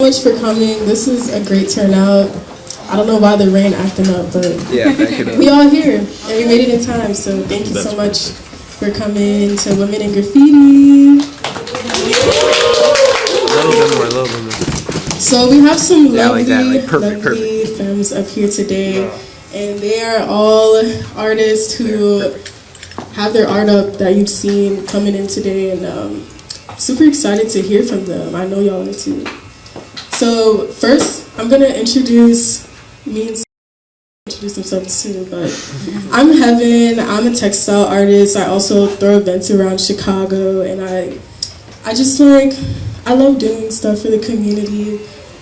Much for coming. This is a great turnout. I don't know why the rain acting up, but Yeah, back it up. we all here and we made it in time. So thank you so much for coming to Women in Graffiti. A little bit more. So we have some lovely, like that, like perfect. lovely femmes up here today, and they are all artists who have their art up that you've seen coming in today, and super excited to hear from them. I know y'all are too. So first, I'm gonna introduce me and introduce themselves too, but I'm Heaven. I'm a textile artist. I also throw events around Chicago, and I just I love doing stuff for the community,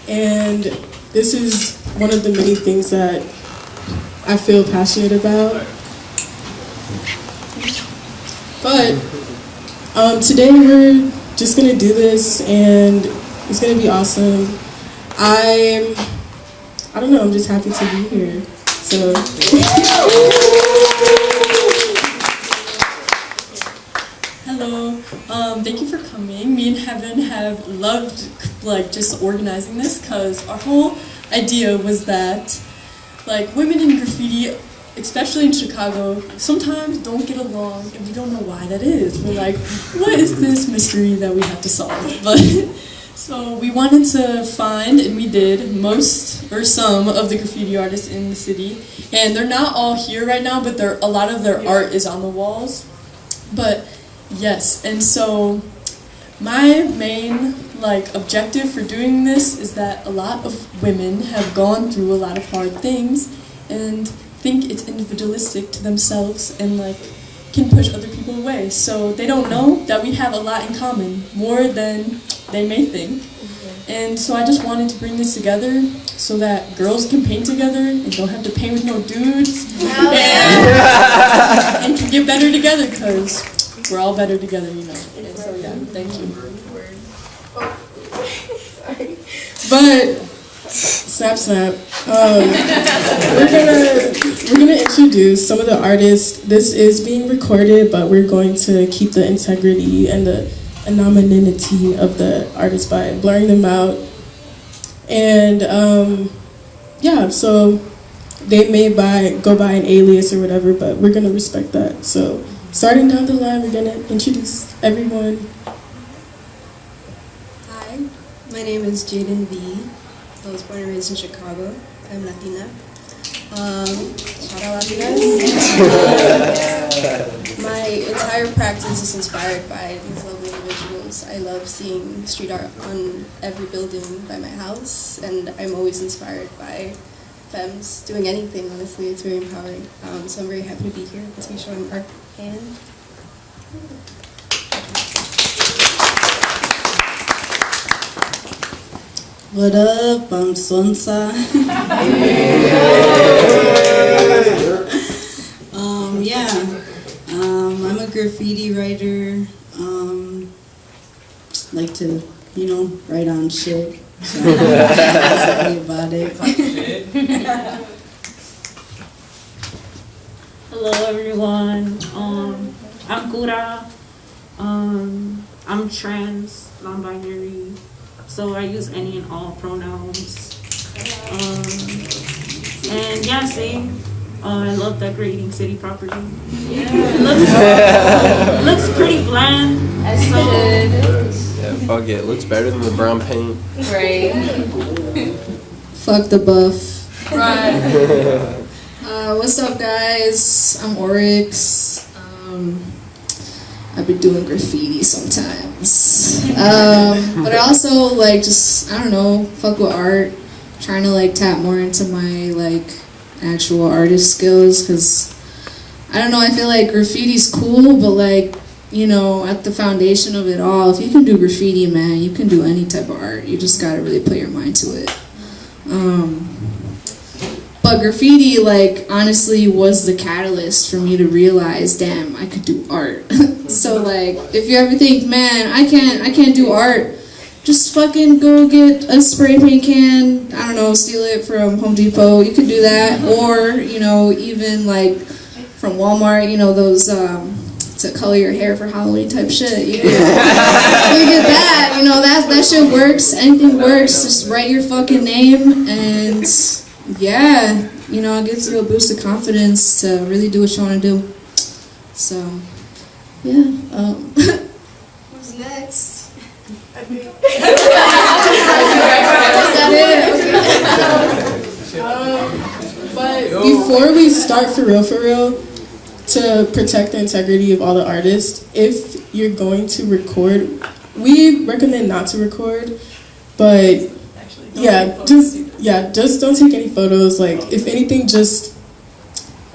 and this is one of the many things that I feel passionate about. But today we're just gonna do this, and it's gonna be awesome. I don't know, I'm just happy to be here. So hello, thank you for coming. Me and Heaven have loved just organizing this, because our whole idea was that women in graffiti, especially in Chicago, sometimes don't get along, and we don't know why that is. We're like, what is this mystery that we have to solve? But so we wanted to find, and we did, most or some of the graffiti artists in the city, and they're not all here right now, but a lot of their art is on the walls. But yes, and so my main objective for doing this is that a lot of women have gone through a lot of hard things and think it's individualistic to themselves and can push other people away. So they don't know that we have a lot in common, more than they may think. And so I just wanted to bring this together so that girls can paint together and don't have to paint with no dudes, and can get better together, because we're all better together, you know. And so yeah, thank you. But snap. We're gonna introduce some of the artists. This is being recorded, but we're going to keep the integrity and the anonymity of the artists by blurring them out. And yeah, so they may go by an alias or whatever, but we're gonna respect that. So starting down the line, we're gonna introduce everyone. Hi, my name is Jaden V. I was born and raised in Chicago. I'm Latina. Shout out Latinas. My entire practice is inspired by these lovely individuals. I love seeing street art on every building by my house, and I'm always inspired by femmes doing anything, honestly. It's very empowering. So I'm very happy to be here to be showing our hand. What up? I'm Sonsa. I'm a graffiti writer. Like to, write on shit. So I'm happy about it. Hello everyone. I'm Kura. I'm trans, non-binary. So I use any and all pronouns. And yeah, same. I love decorating city property. It looks pretty bland. So. Yeah, fuck it. Looks better than the brown paint. Right. Fuck the buff. Right. What's up, guys? I'm Oryx. I've been doing graffiti sometimes. But I also I don't know, fuck with art. Trying to tap more into my actual artist skills, because I don't know, I feel like graffiti's cool, but at the foundation of it all, if you can do graffiti, man, you can do any type of art. You just gotta really put your mind to it. But graffiti, honestly, was the catalyst for me to realize, damn, I could do art. So, if you ever think, man, I can't do art, just fucking go get a spray paint can, I don't know, steal it from Home Depot. You could do that, or, even from Walmart, those to color your hair for Halloween type shit. You get that, you know, that shit works. Anything works. Just write your fucking name, and yeah, you know, it gives you a boost of confidence to really do what you want to do. So, yeah. Who's next? Is that it? But before we start for real, to protect the integrity of all the artists, if you're going to record, we recommend not to record, but just don't take any photos. Like, if anything, just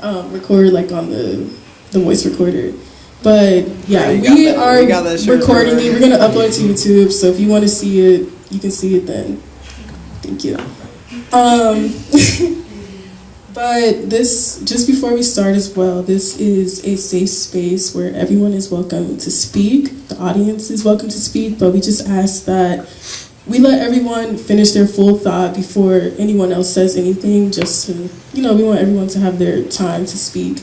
record like on the voice recorder. But yeah, we are recording it. We're gonna upload it to YouTube, so if you want to see it, you can see it then. Thank you. But this, just before we start as well, this is a safe space where everyone is welcome to speak. The audience is welcome to speak, but we just ask that we let everyone finish their full thought before anyone else says anything, just to, you know, we want everyone to have their time to speak.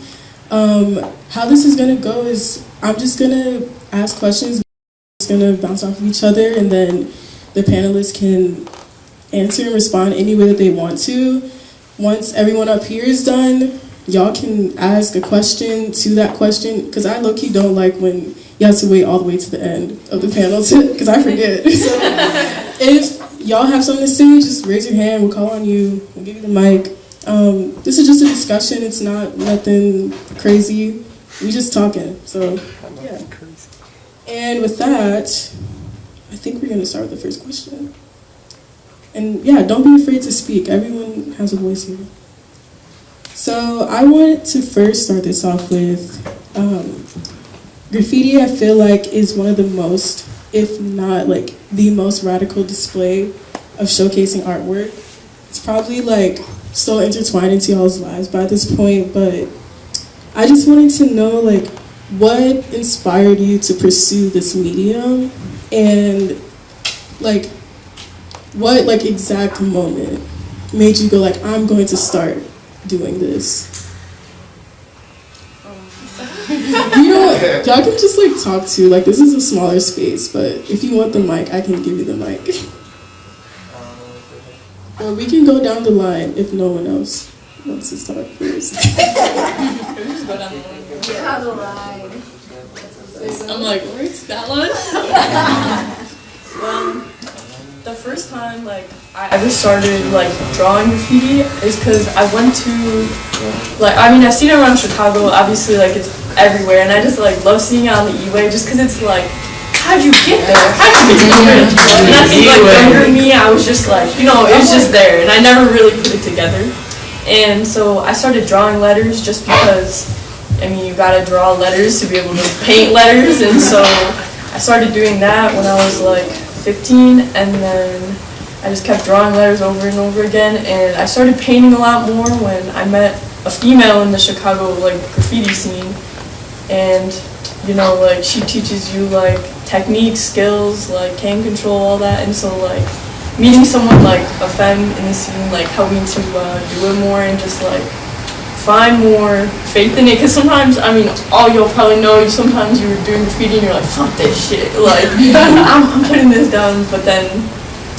How this is gonna go is, I'm just gonna ask questions, we're just gonna bounce off of each other, and then the panelists can answer and respond any way that they want to. Once everyone up here is done, y'all can ask a question to that question, because I low-key don't like when you have to wait all the way to the end of the panel, because I forget. So if y'all have something to say, just raise your hand, we'll call on you, we'll give you the mic. This is just a discussion, it's not nothing crazy, we just talking, so yeah. And with that, I think we're gonna start with the first question. And yeah, don't be afraid to speak. Everyone has a voice here. So I wanted to first start this off with graffiti. I feel like is one of the most, if not like the most radical display of showcasing artwork. It's probably like so intertwined into y'all's lives by this point, but I just wanted to know like what inspired you to pursue this medium, and like what like exact moment made you go like, I'm going to start doing this? You know, y'all can just like talk to, like this is a smaller space, but if you want the mic, I can give you the mic. Or we can go down the line if no one else wants to start first. Just go down the line. I'm like, where's that one? The first time like I ever started like drawing graffiti is because I went to like, I mean, I've seen it around Chicago, obviously like it's everywhere, and I just like love seeing it on the E-way just because it's like, how'd you get there? How'd you get there? And I think like younger me, I was just like, you know, it was just there, and I never really put it together. And so I started drawing letters just because, I mean, you gotta draw letters to be able to paint letters, and so I started doing that when I was like 15, and then I just kept drawing letters over and over again, and I started painting a lot more when I met a female in the Chicago like graffiti scene, and you know, like she teaches you like techniques, skills, like cane control, all that, and so like meeting someone like a femme in the scene like helped me to do it more and just like find more faith in it, because sometimes, I mean, all you'll probably know, sometimes you're doing graffiti and you're like, fuck this shit, like, I'm putting this down, but then,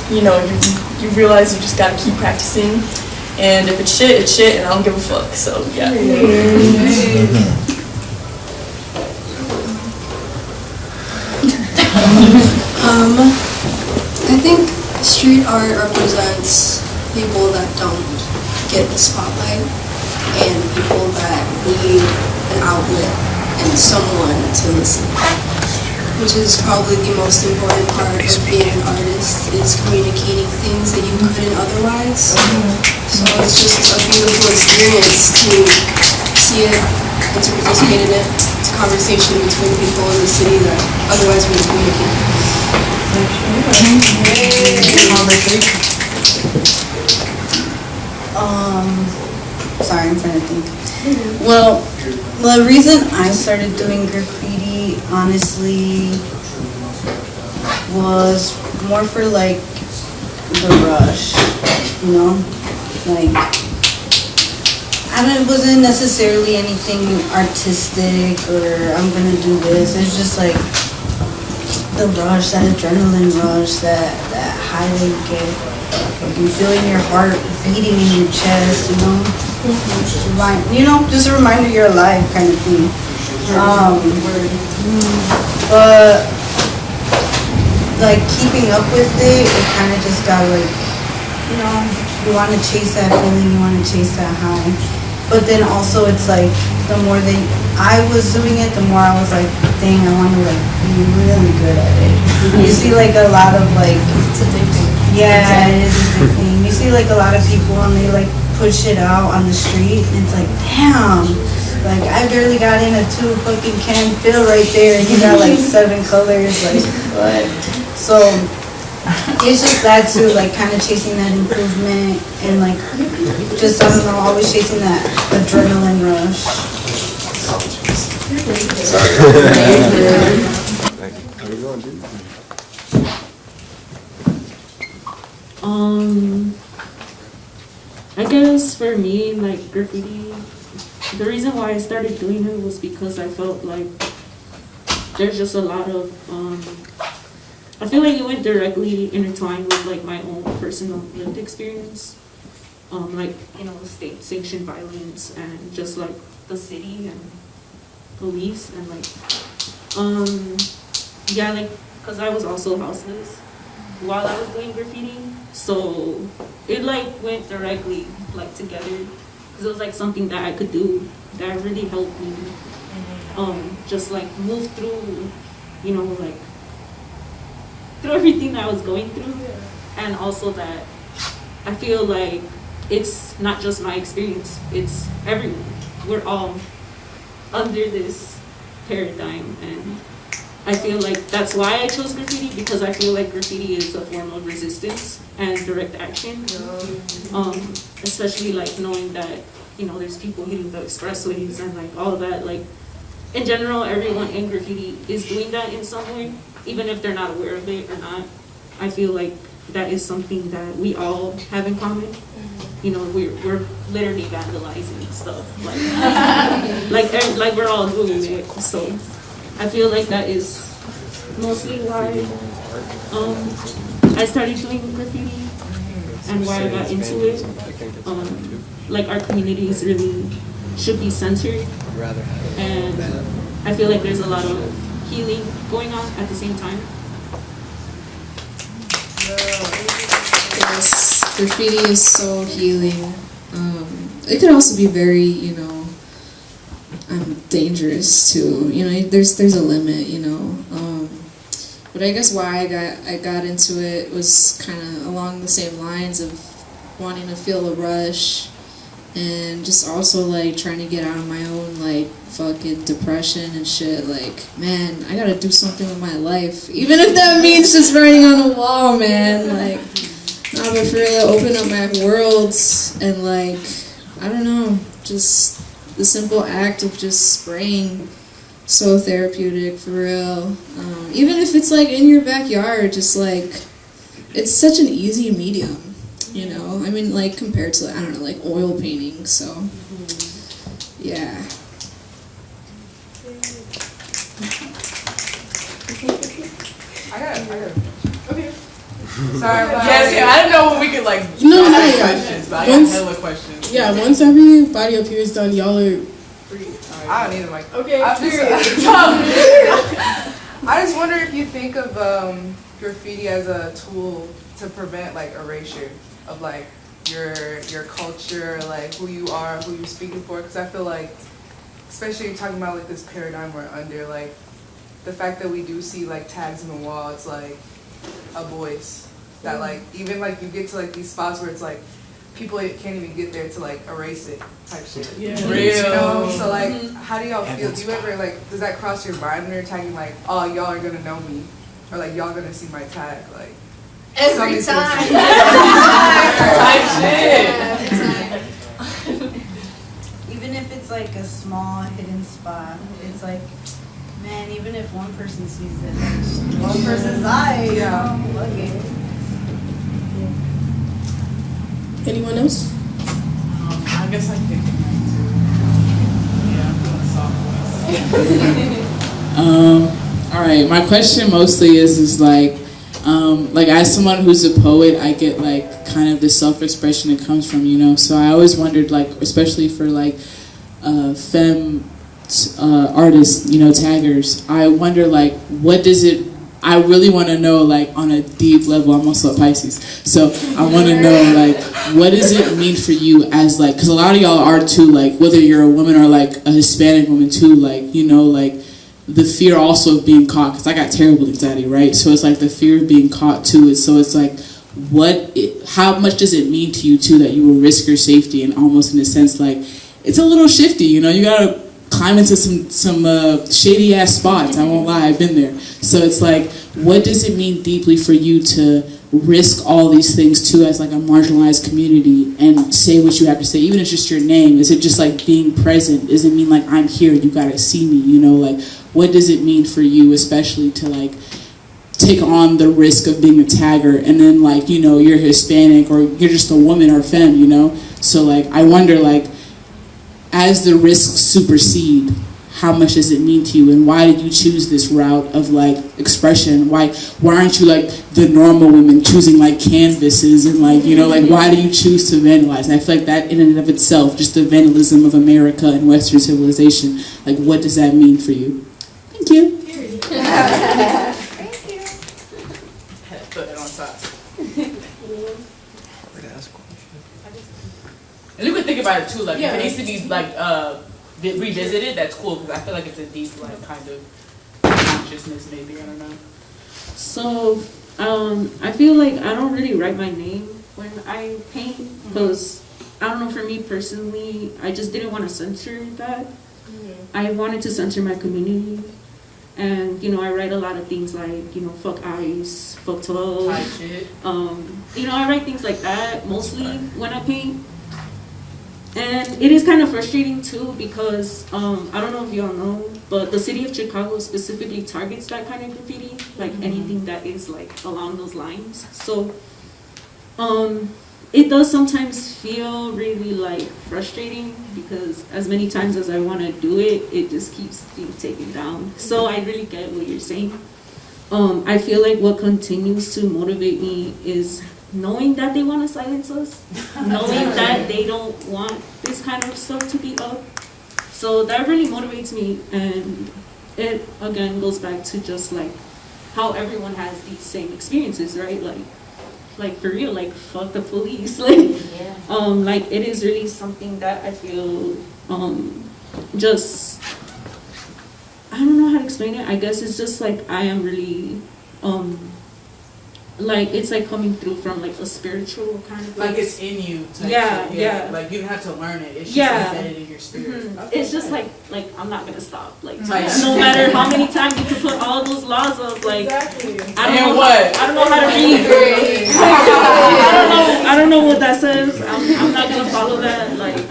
you know, you realize you just gotta keep practicing, and if it's shit, and I don't give a fuck, so, yeah. I think street art represents people that don't get the spotlight, and people that need an outlet and someone to listen, which is probably the most important part of being an artist, is communicating things that you couldn't otherwise. So it's just a beautiful experience to see it and to participate in it. It's a conversation between people in the city that otherwise wouldn't communicate. Sorry, I'm trying to think. Well, the reason I started doing graffiti, honestly, was more for like the rush, you know? Like, it wasn't necessarily anything artistic or I'm gonna do this. It's just like the rush, that adrenaline rush, that high that you get. Like you feeling your heart beating in your chest, you know? Just a reminder you're alive kind of thing. But like keeping up with it, it kind of just got like, you want to chase that feeling, you want to chase that high. But then also it's like, the more that I was doing it, the more I was like, dang, I want to like be really good at it. You see like a lot of like, it's addicting. Yeah, it is addicting. You see like a lot of people and they like push it out on the street and it's like, damn, like I barely got in a 2 fucking can fill right there and you got like 7 colors, like what? So it's just that too, like kind of chasing that improvement and like just, I don't know, always chasing that adrenaline rush. How we going, dude? I guess for me, like graffiti, the reason why I started doing it was because I felt like there's just a lot of, I feel like it went directly intertwined with like my own personal lived experience. Like, state sanctioned violence and just like the city and police and like, yeah, like, cause I was also houseless while I was doing graffiti. So it like went directly like together. Cause it was like something that I could do that really helped me, just like move through, like through everything that I was going through. And also that I feel like it's not just my experience, it's everyone. We're all under this paradigm, and I feel like that's why I chose graffiti, because I feel like graffiti is a form of resistance and direct action. Especially like knowing that, there's people hitting the expressways and like all of that. Like in general, everyone in graffiti is doing that in some way, even if they're not aware of it or not. I feel like that is something that we all have in common. We're literally vandalizing stuff, like we're all doing it. So I feel like that is mostly why I started doing graffiti and why I got into it. Like our communities really should be centered, and I feel like there's a lot of healing going on at the same time. Yes, graffiti is so healing. It could also be very, dangerous too. There's a limit, But I guess why I got into it was kind of along the same lines of wanting to feel a rush, and just also like trying to get out of my own like fucking depression and shit. Like, man, I gotta do something with my life, even if that means just writing on a wall, man. Like, nah, but for real, open up my worlds and like, I don't know, just the simple act of just spraying, so therapeutic for real. Even if it's like in your backyard, just like, it's such an easy medium. I mean, like, compared to, I don't know, like, oil painting, so, yeah. I got okay. Sorry, but I don't know when we could, like, No, questions, but I got hella questions. Yeah, once everybody up here is done, y'all are free. I don't need a mic. Okay, I just wonder if you think of graffiti as a tool to prevent like erasure of like your culture, like who you are, who you're speaking for. Because I feel like, especially talking about like this paradigm we're under, like the fact that we do see like tags in the wall, it's like a voice that like even like you get to like these spots where it's like people can't even get there to like erase it type shit. Yeah. Real. So like, how do y'all feel? Do you ever like, does that cross your mind when you're tagging like, oh, y'all are gonna know me, or like y'all gonna see my tag, like Every time. Type shit. Even if it's like a small hidden spot, it's like, man, even if one person sees it, one person's eye, look at it. Anyone else? I guess I think All right, my question mostly is like as someone who's a poet, I get like kind of the self-expression it comes from, you know. So I always wondered, like, especially for like femme artists, you know, taggers. I wonder like, what does it? I really want to know, like, on a deep level. I'm also a Pisces, so I want to know, like, what does it mean for you as, like, because a lot of y'all are too, like, whether you're a woman or like a Hispanic woman too, like, you know, like the fear also of being caught, because I got terrible anxiety, right? So it's like the fear of being caught too. So it's like, how much does it mean to you too that you will risk your safety, and almost in a sense like it's a little shifty, you know, you gotta climb into some shady ass spots. I won't lie, I've been there. So it's like, what does it mean deeply for you to risk all these things too as like a marginalized community and say what you have to say, even if it's just your name? Is it just like being present? Does it mean like, I'm here, you gotta see me, you know? Like, what does it mean for you especially to like take on the risk of being a tagger, and then like, you know, you're Hispanic or you're just a woman or femme, you know? So like, I wonder, like, as the risks supersede, how much does it mean to you, and why did you choose this route of like expression? Why aren't you like the normal women choosing like canvases and like, you know, like, why do you choose to vandalize? And I feel like that in and of itself, just the vandalism of America and Western civilization, like, what does that mean for you? Thank you. Thank you. Put it on top. And you can think about it too, like, if it needs to be like revisited, that's cool, because I feel like it's a deep, like, kind of consciousness, maybe, I don't know. So, I feel like I don't really write my name when I paint, because, I don't know, for me personally, I just didn't want to censor that. I wanted to censor my community, and, you know, I write a lot of things like, you know, fuck ICE, fuck 12, you know, I write things like that, mostly, when I paint. And it is kind of frustrating too, because I don't know if y'all know, but the city of Chicago specifically targets that kind of graffiti, like anything that is like along those lines. So it does sometimes feel really like frustrating, because as many times as I want to do it, it just keeps being taken down. So I really get what you're saying. I feel like what continues to motivate me is knowing that they want to silence us, knowing that they don't want this kind of stuff to be up. So that really motivates me, and it again goes back to just like how everyone has these same experiences, right? Like for real, like fuck the police, like it is really something that I feel just, I don't know how to explain it. I guess it's just like I am really like, it's like coming through from like a spiritual kind of place. Like it's in you type yeah, shit. yeah. Like you don't have to learn it. It's just embedded in your spirit. It's just like I'm not gonna stop. Like no matter how many times you can put all those laws up, like I don't know how to read. I don't know what that says. I'm not gonna follow that. Like,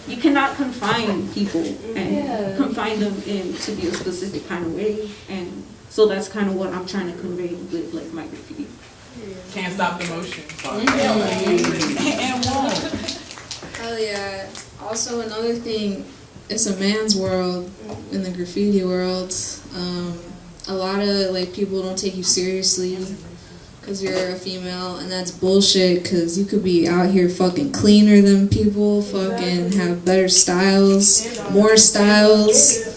you cannot confine people and confine them in to be a specific kind of way, and so that's kind of what I'm trying to convey with like my graffiti. Can't stop the motion. And won't. Hell yeah. Also, another thing, it's a man's world in the graffiti world. A lot of like people don't take you seriously because you're a female, and that's bullshit, because you could be out here fucking cleaner than people, fucking have better styles, more styles.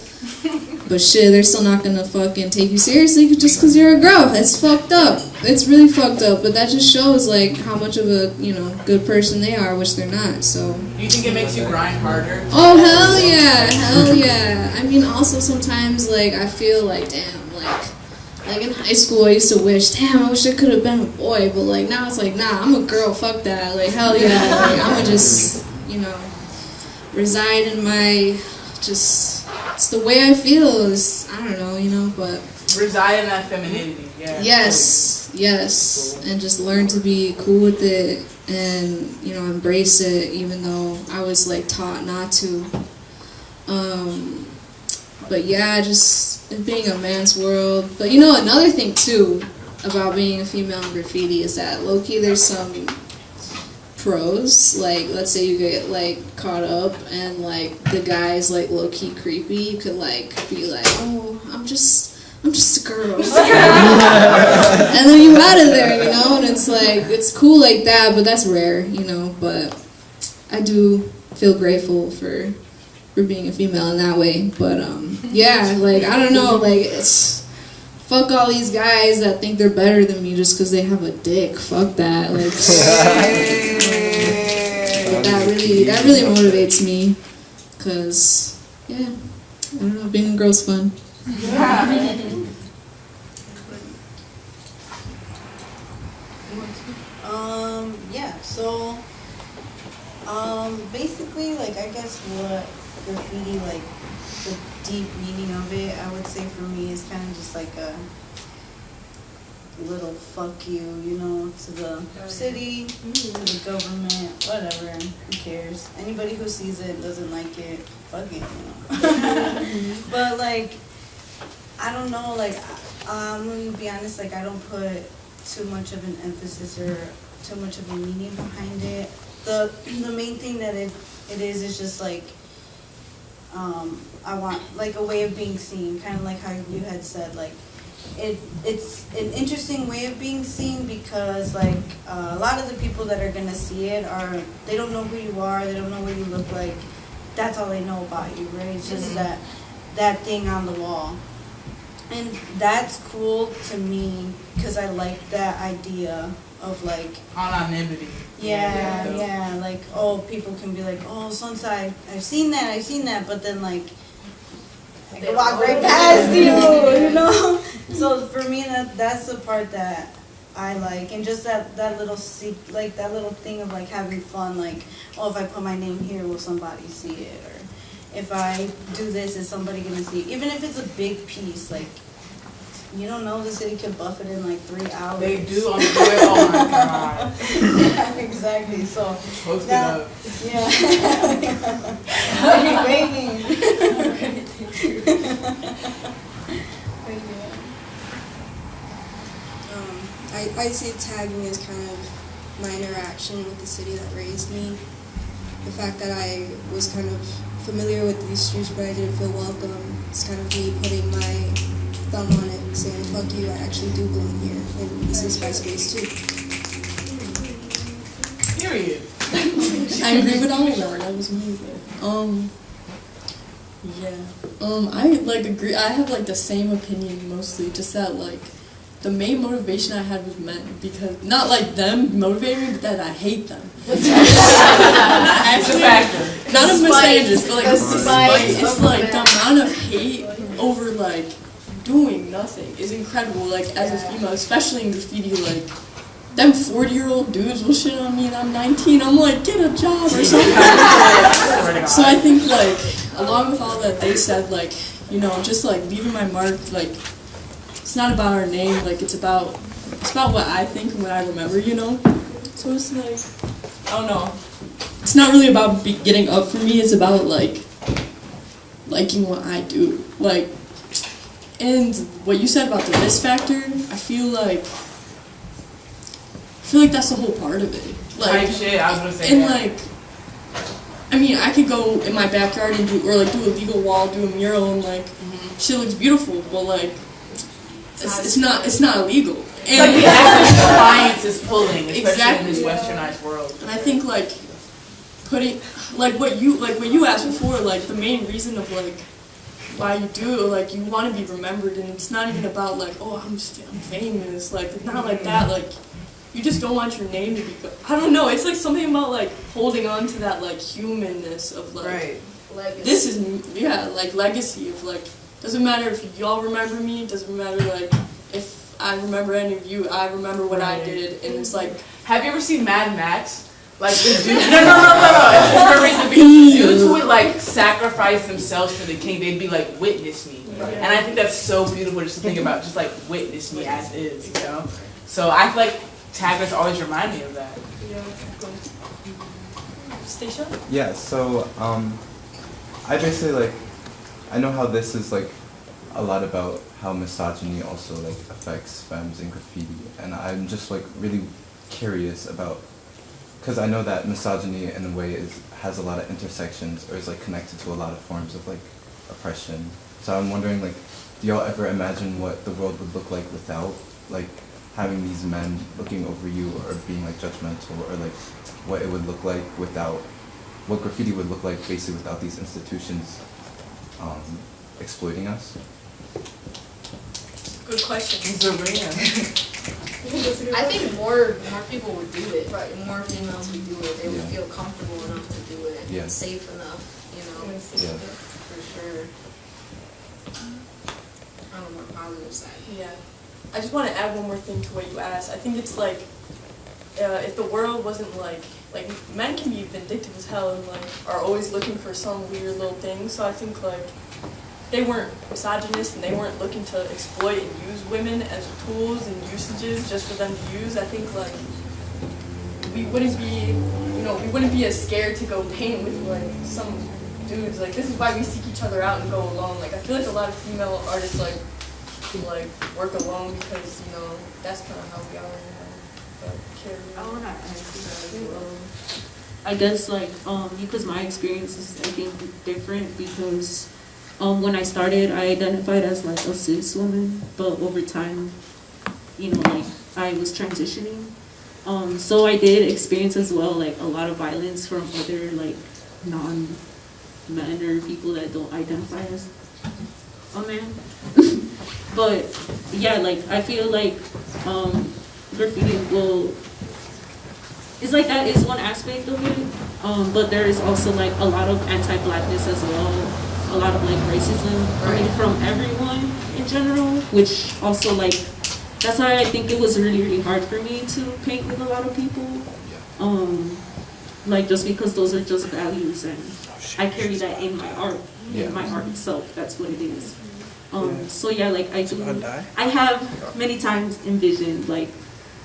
But shit, they're still not gonna fucking take you seriously just because you're a girl. That's fucked up. It's really fucked up. But that just shows like how much of a, you know, good person they are, which they're not. So. Do you think it makes you grind harder? Oh hell yeah, hell yeah. I mean, also sometimes like I feel like damn, like in high school I used to wish, damn, I wish I could have been a boy. But like now it's like, nah, I'm a girl. Fuck that. Like hell yeah. Like, I'ma just, you know, reside in my just. It's the way I feel. Is I don't know, you know, but reside in that femininity. Yeah. Yes, and just learn to be cool with it, and you know, embrace it, even though I was like taught not to. But yeah, just it being a man's world. But you know, another thing too about being a female in graffiti is that low key there's some pros. Like, let's say you get like caught up and like the guy's like low key creepy, you could like be like, oh, I'm just a girl, and then you out of there, you know. And it's like it's cool like that, but that's rare, you know. But I do feel grateful for being a female in that way. But yeah, like I don't know, like it's fuck all these guys that think they're better than me just because they have a dick. Fuck that. Like that really motivates me. Cause yeah, I don't know, being a girl's fun. Yeah, so basically, like, I guess what graffiti, like, the deep meaning of it, I would say for me is kind of just like a little fuck you, you know, to the city, to the government, whatever, who cares? Anybody who sees it and doesn't like it, fuck it, you know. But, like, I don't know, like, I'm gonna be honest, like, I don't put too much of an emphasis or too much of a meaning behind it. The main thing that it is just like I want like a way of being seen, kind of like how you had said, like it's an interesting way of being seen because like a lot of the people that are gonna see it they don't know who you are, they don't know what you look like. That's all they know about you, right? It's just that thing on the wall. And that's cool to me because I like that idea of like anonymity. Yeah, like, oh, people can be like, oh, Sunside, I've seen that, but then like they walk right past you, you know. So for me, that's the part that I like, and just that little like that little thing of like having fun, like, oh, if I put my name here, will somebody see it, or if I do this, is somebody gonna see it? Even if it's a big piece, like, you don't know, the city can buff it in like 3 hours. They do on the way. Oh my god. Yeah, exactly. So post it that, up. Yeah. What are you waiting? I see tagging as kind of my interaction with the city that raised me. The fact that I was kind of familiar with these streets but I didn't feel welcome. It's kind of me putting my thumb on it, saying, fuck you, I actually do belong here, and this is my space too. Period. I agree with all of that. That was amazing. I like agree. I have like the same opinion mostly. Just that like the main motivation I had was men because not like them motivating me, but that I hate them. Actually, factor. Not a misandrist, but like the spite. It's like the amount of hate over like doing nothing is incredible. Like as a female, especially in graffiti, like. Them 40-year-old dudes will shit on me and I'm 19. I'm like, get a job or something. So I think, like, along with all that they said, like, you know, just like leaving my mark, like, it's not about our name, like, it's about what I think and what I remember, you know? So it's like, I don't know. It's not really about getting up for me, it's about, like, liking what I do. Like, and what you said about the risk factor, I feel like that's the whole part of it. Like, type shit, I was gonna say and that. like, I mean, I could go in my backyard and do a legal wall, do a mural, and like, shit looks beautiful, but like, it's not illegal. And like the average clients is pulling, especially exactly, in this westernized world. And I think like putting what you asked before, like the main reason of like why you do it, like you want to be remembered, and it's not even about like, oh, I'm famous, like it's not like that, like. You just don't want your name to be I don't know, it's like something about like holding on to that like humanness of like legacy. This is like legacy of like doesn't matter if y'all remember me, doesn't matter like if I remember any of you, I remember what I did, and it's like have you ever seen Mad Max? Like the dudes no. It's for a reason because the dudes who would like sacrifice themselves for the king, they'd be like, witness me. And I think that's so beautiful just to think about, just like witness me as is, you know? So I feel like taggers always remind me of that. Stacia? Yeah, so I basically like, I know how this is like a lot about how misogyny also like affects femmes in graffiti, and I'm just like really curious about because I know that misogyny in a way has a lot of intersections, or is like connected to a lot of forms of like oppression. So I'm wondering, like, do y'all ever imagine what the world would look like without like having these men looking over you or being like judgmental, or like what it would look like without, what graffiti would look like basically without these institutions exploiting us? Good question. I think more people would do it. Right. More females would do it. They would feel comfortable enough to do it. Yeah. Safe enough, you know. Yeah. For sure. On a more positive side. Yeah. I just want to add one more thing to what you asked. I think it's like, if the world wasn't like men can be vindictive as hell and like are always looking for some weird little thing. So I think like they weren't misogynist and they weren't looking to exploit and use women as tools and usages just for them to use. I think like we wouldn't be as scared to go paint with like some dudes. Like this is why we seek each other out and go alone. Like I feel like a lot of female artists like work alone because that's kind of how we are. I want to add I guess because my experience is I think different because when I started I identified as like a cis woman, but over time I was transitioning, so I did experience as well like a lot of violence from other like non-men or people that don't identify as a man. But yeah, like I feel like graffiti it's like that is one aspect of it, but there is also like a lot of anti-blackness as well, a lot of like racism coming from everyone in general, which also like that's why I think it was really hard for me to paint with a lot of people, like just because those are just values and I carry that in my art, in my art itself. That's what it is. So yeah, like I have many times envisioned like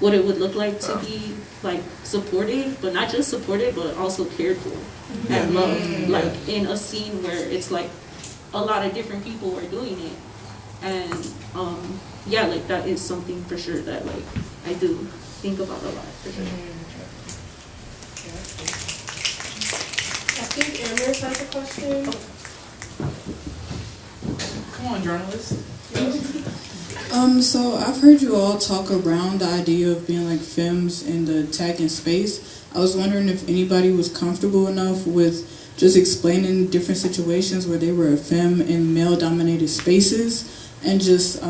what it would look like to be like supported, but not just supported, but also cared for and loved, like in a scene where it's like a lot of different people are doing it, and yeah, like that is something for sure that like I do think about a lot for sure. I think Amherst has a question. Come on, journalist. So I've heard you all talk around the idea of being like femmes in the tagging space. I was wondering if anybody was comfortable enough with just explaining different situations where they were a femme in male-dominated spaces, and just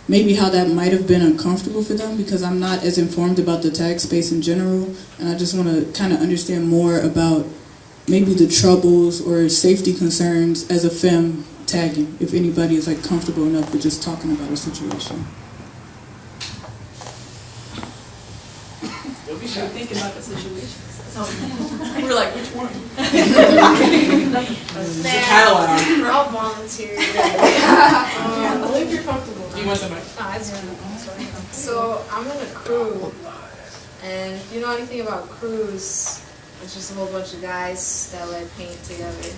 maybe how that might have been uncomfortable for them, because I'm not as informed about the tag space in general, and I just want to kind of understand more about maybe the troubles or safety concerns as a femme tagging, if anybody is like comfortable enough with just talking about a situation. We should think about the situation. We're like, which one? I'll volunteer. Only if you're comfortable. Do you want somebody? So I'm in a crew, and if you know anything about crews, it's just a whole bunch of guys that like paint together.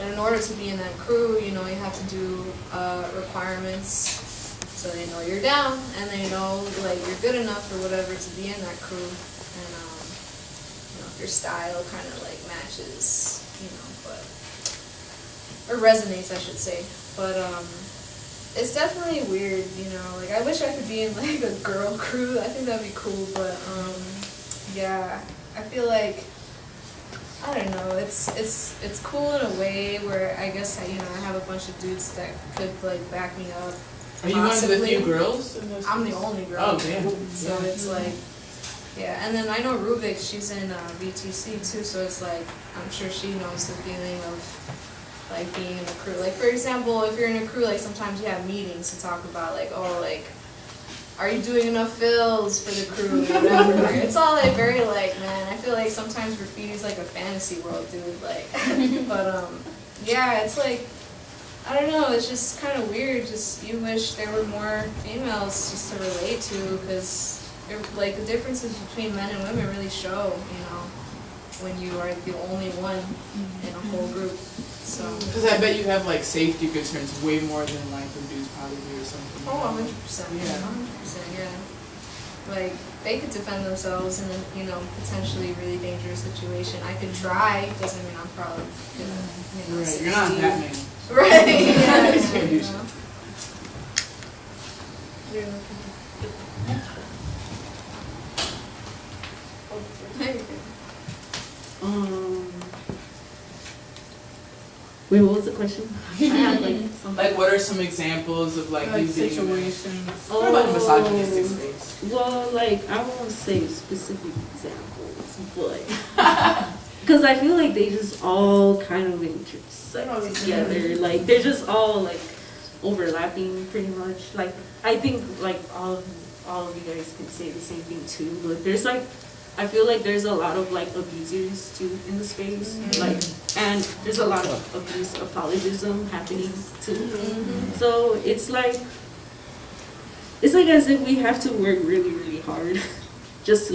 And in order to be in that crew, you have to do requirements, so they know you're down and they know like you're good enough or whatever to be in that crew, and if your style kind of like matches, or resonates, I should say. But it's definitely weird, like I wish I could be in like a girl crew. I think that'd be cool, but yeah, I feel like I don't know. It's cool in a way where I guess I have a bunch of dudes that could like back me up. Are you one of the few girls? I'm the only girl. Oh damn! So it's like, yeah. And then I know Rubik. She's in BTC too. So it's like I'm sure she knows the feeling of like being in a crew. Like for example, if you're in a crew, like sometimes you have meetings to talk about like, oh, like, are you doing enough fills for the crew or whatever? It's all like very like, man, I feel like sometimes graffiti is like a fantasy world, dude. Like, but yeah, it's like, I don't know, it's just kind of weird. Just you wish there were more females just to relate to, because like the differences between men and women really show, when you are the only one in a whole group. So. Because I bet you have like safety concerns way more than like the dudes probably do or something. Oh, 100%. Yeah. 100%. Yeah. like they could defend themselves in a, you know, potentially really dangerous situation. I could try, doesn't mean I'm probably gonna, you know, Right, you're not succeed. Batman. Right. Yeah. Wait, what was the question? I had Like, what are some examples of like you being situations. What about misogynistic space? Well, like, I won't say specific examples, but because I feel like they just all kind of intersect together. Like, they're just all like overlapping pretty much. Like, I think like all of you guys can say the same thing too. But there's like, I feel like there's a lot of like abusers too in the space, like, and there's a lot of abuse apologism happening too. So it's like as if we have to work really, really hard just to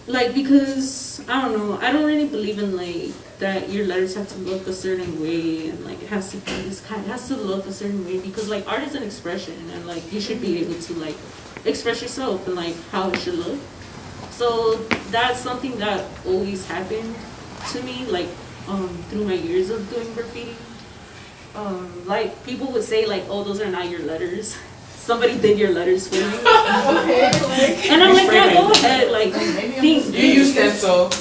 like because I don't know, I don't really believe in like that your letters have to look a certain way and like it has to be this kind, it has to look a certain way because like art is an expression and like you should be able to like express yourself and like how it should look. So that's something that always happened to me, like through my years of doing graffiti. Like people would say like, oh, those are not your letters. Somebody did your letters for you. And I'm like, yeah, go ahead, like, think. You use stencil.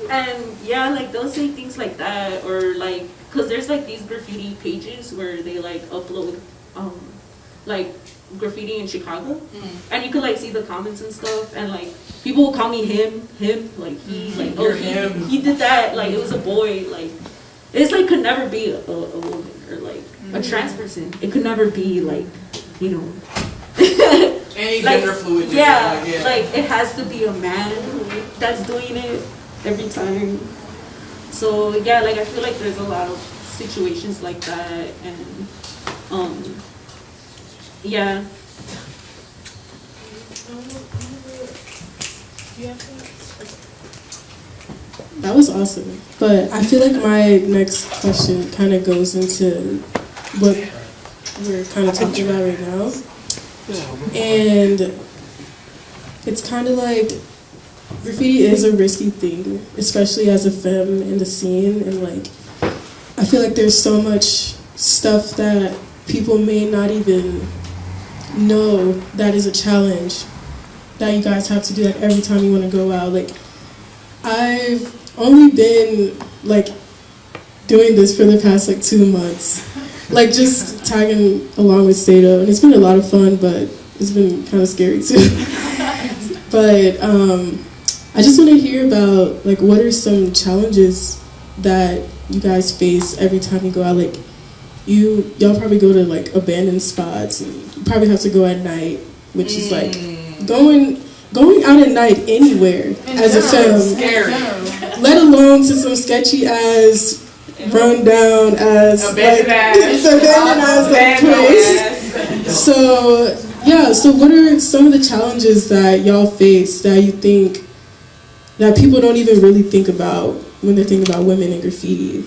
And yeah, like they'll say things like that, or like, cause there's like these graffiti pages where they like upload, like graffiti in Chicago, and you could like see the comments and stuff, and like people will call me him, like he, like oh he did that, like it was a boy, like it's like could never be a woman or like a trans person. It could never be like, you know, any like, gender fluid. Yeah, like it has to be a man that's doing it every time. So yeah, like I feel like there's a lot of situations like that, and yeah. That was awesome. But I feel like my next question kind of goes into what we're kind of talking about right now. And it's kind of like graffiti is a risky thing, especially as a femme in the scene. And like, I feel like there's so much stuff that people may not even know that is a challenge that you guys have to do like every time you want to go out. Like, I've only been like doing this for the past like 2 months, like just tagging along with Sato, and it's been a lot of fun, but it's been kind of scary too. But I just want to hear about like what are some challenges that you guys face every time you go out. Like y'all probably go to like abandoned spots, and you probably have to go at night, which is like going out at night anywhere as a film, scary. let alone to some sketchy ass, run down as like abandoned ass place. So yeah, so what are some of the challenges that y'all face that you think that people don't even really think about when they're thinking about women in graffiti?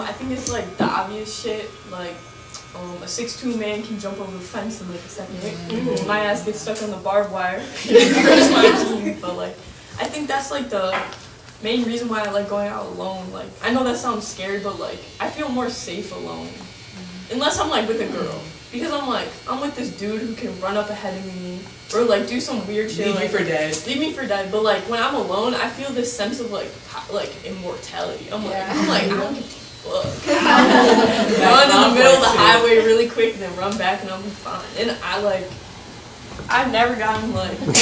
I think it's like the obvious shit, like a 6'2" man can jump over the fence in like a second. My ass gets stuck on the barbed wire. Hurts my team, but like I think that's like the main reason why I like going out alone. Like I know that sounds scary, but like I feel more safe alone, unless I'm like with a girl, because I'm with this dude who can run up ahead of me or like do some weird shit. Leave me for dead. But like when I'm alone, I feel this sense of like immortality. I'm like I don't give a fuck. Run in the middle of the highway really quick and then run back and I'll be fine. And I've never gotten like, you know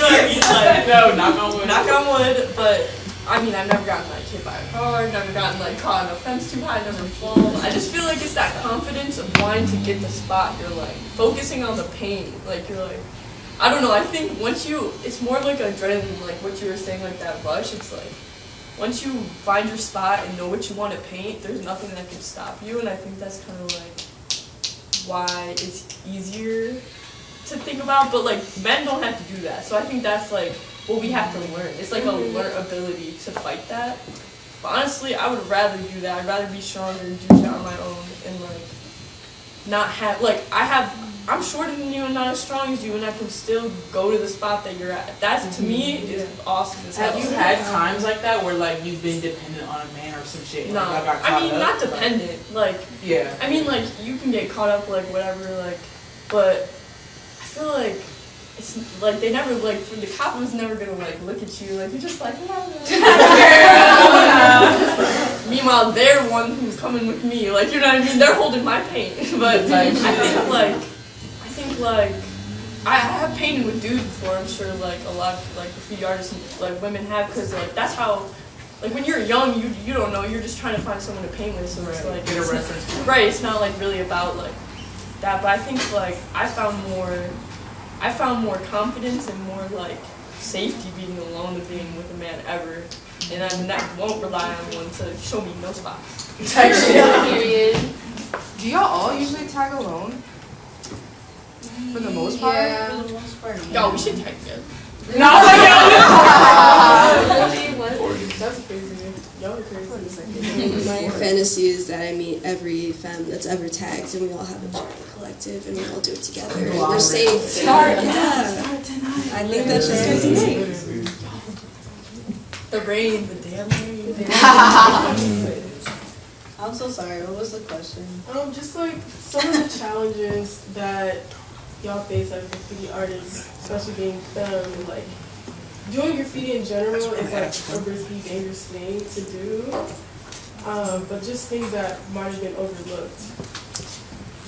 what I mean? Like, no, knock on wood. Knock on wood, but I mean, I've never gotten like hit by a car, never gotten like caught in a fence too high, never fallen. I just feel like it's that confidence of wanting to get the spot. You're like focusing on the pain. Like you're like, I don't know. I think it's more like adrenaline, like what you were saying, like that rush. It's like once you find your spot and know what you want to paint, there's nothing that can stop you. And I think that's kind of like why it's easier to think about. But like men don't have to do that. So I think that's like what we have to learn. It's like a learned ability to fight that. But honestly, I would rather do that. I'd rather be stronger and do shit on my own and like not have I'm shorter than you and not as strong as you, and I can still go to the spot that you're at. That to me is awesome as hell. Have you had times like that where like you've been dependent on a man or some shit? No, Like, got caught up? not dependent. Like, yeah. I mean, like you can get caught up, like whatever, like, but I feel like it's like they never like the cop was never gonna like look at you like you're just like. Meanwhile, they're one who's coming with me. Like, you know what I mean? They're holding my pain, but I think I have painted with dudes before. I'm sure like a lot of like graffiti artists like women have, because like that's how. Like when you're young, you don't know. You're just trying to find someone to paint with. So it's like get a reference. Right. It's not like really about like that. But I think like I found more confidence and more like safety being alone than being with a man ever. And I won't rely on one to show me no spots. Period. Do y'all all usually tag alone? For the most part? Yeah, for the most part. Yo, we should tag together. No, That's crazy. Y'all are crazy. My fantasy is that I meet every femme that's ever tagged, and we all have a giant collective, and we all do it together. And we're safe. Start tonight. I think that should start tonight. The rain, the damn rain. I'm so sorry, what was the question? Just like some of the challenges that y'all face as graffiti artists, especially being film, like doing graffiti in general is like a risky, dangerous thing to do. But just things that might have been overlooked.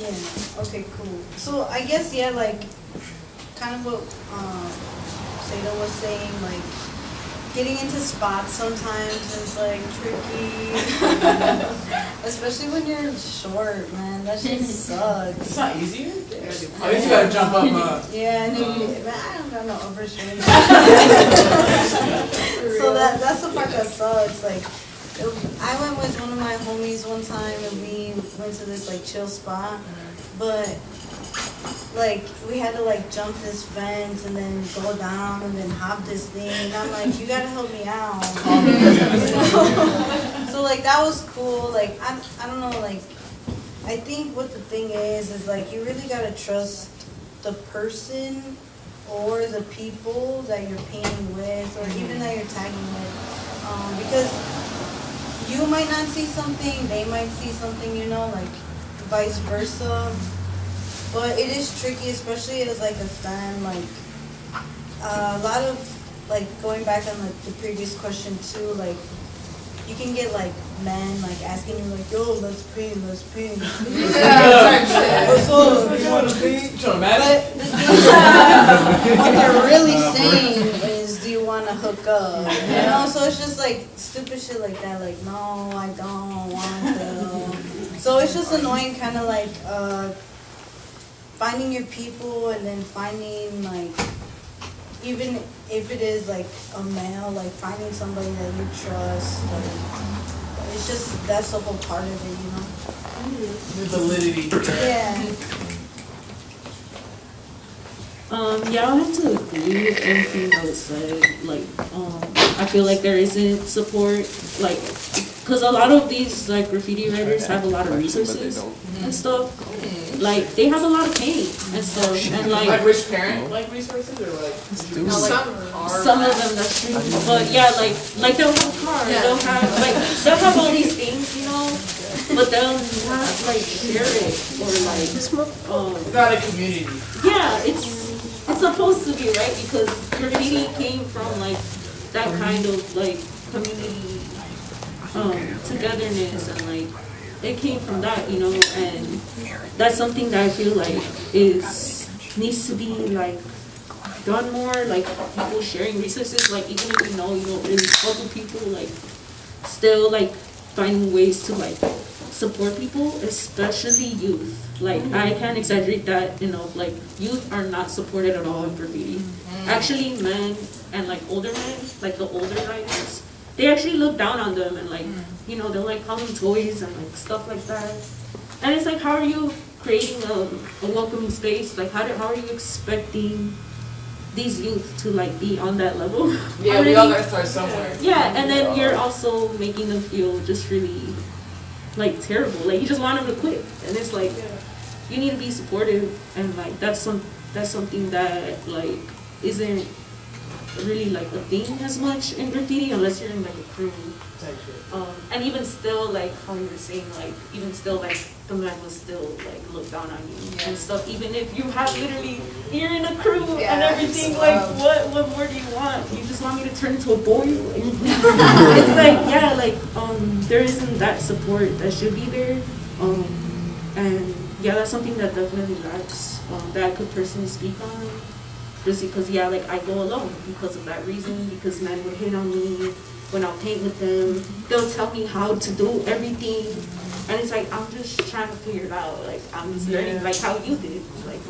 Yeah, okay, cool. So I guess, yeah, like, kind of what Seda was saying, like, getting into spots sometimes is, like, tricky. Especially when you're short, man. That shit sucks. It's not easy. I guess you gotta jump up. Yeah, and then man, I don't got no overshoot. So that's the part that sucks. Like, I went with one of my homies one time, and we went to this like chill spot, but like we had to like jump this fence and then go down and then hop this thing, and I'm like, you gotta help me out. So like that was cool. Like I don't know, like I think what the thing is like you really gotta trust the person or the people that you're painting with, or even that you're tagging with, because you might not see something, they might see something, you know, like vice versa. But it is tricky, especially as like a fan. Like a lot of like going back on like the previous question too, like you can get like men like asking you like, yo, let's paint. What's up? You want to paint? But what they're really saying is, do you want to hook up? You know, so it's just like stupid shit like that. Like, no, I don't want to. So it's just annoying, kind of like finding your people, and then finding like, even if it is like a male, like finding somebody that you trust. Like, it's just, that's the whole part of it, you know. The validity. Yeah. Yeah, I have to agree with everything that was said. Like, I feel like there isn't support, like, because a lot of these like graffiti writers have a lot of resources and stuff. Like, they have a lot of paint and stuff, and like rich parent like resources, or like some of them, that's true. But yeah, like they'll have cars, they'll have all these things, you know. But they'll not like share it, or like not a community. Yeah, it's supposed to be, right? Because graffiti came from like that kind of like community togetherness, and like it came from that, you know. And that's something that I feel like needs to be like done more, like people sharing resources, like even if you know you don't really talk to people, like still like finding ways to like support people, especially youth. Like I can't exaggerate that enough. Like youth are not supported at all in graffiti. Actually, men and like older men, like the older writers, they actually look down on them, and like you know, they'll like call them toys and like stuff like that. And it's like, how are you creating a welcoming space? Like how are you expecting these youth to like be on that level. Yeah, we all gotta start somewhere. Yeah, and then you're also making them feel just really like terrible. Like you just want them to quit, and it's like you need to be supportive, and like that's something that like isn't really like a thing as much in graffiti unless you're in like a crew. And even still, like how you were saying, like even still, like the man will still like look down on you and stuff. Even if you have literally, you're in a crew and everything. Like what more do you want? You just want me to turn into a boy? It's like there isn't that support that should be there. And yeah, that's something that definitely lacks. That I could personally speak on. Just because like I go alone because of that reason. Because men would hit on me. When I'll paint with them, they'll tell me how to do everything, and it's like I'm just trying to figure it out. Like I'm just learning, like how you did. Like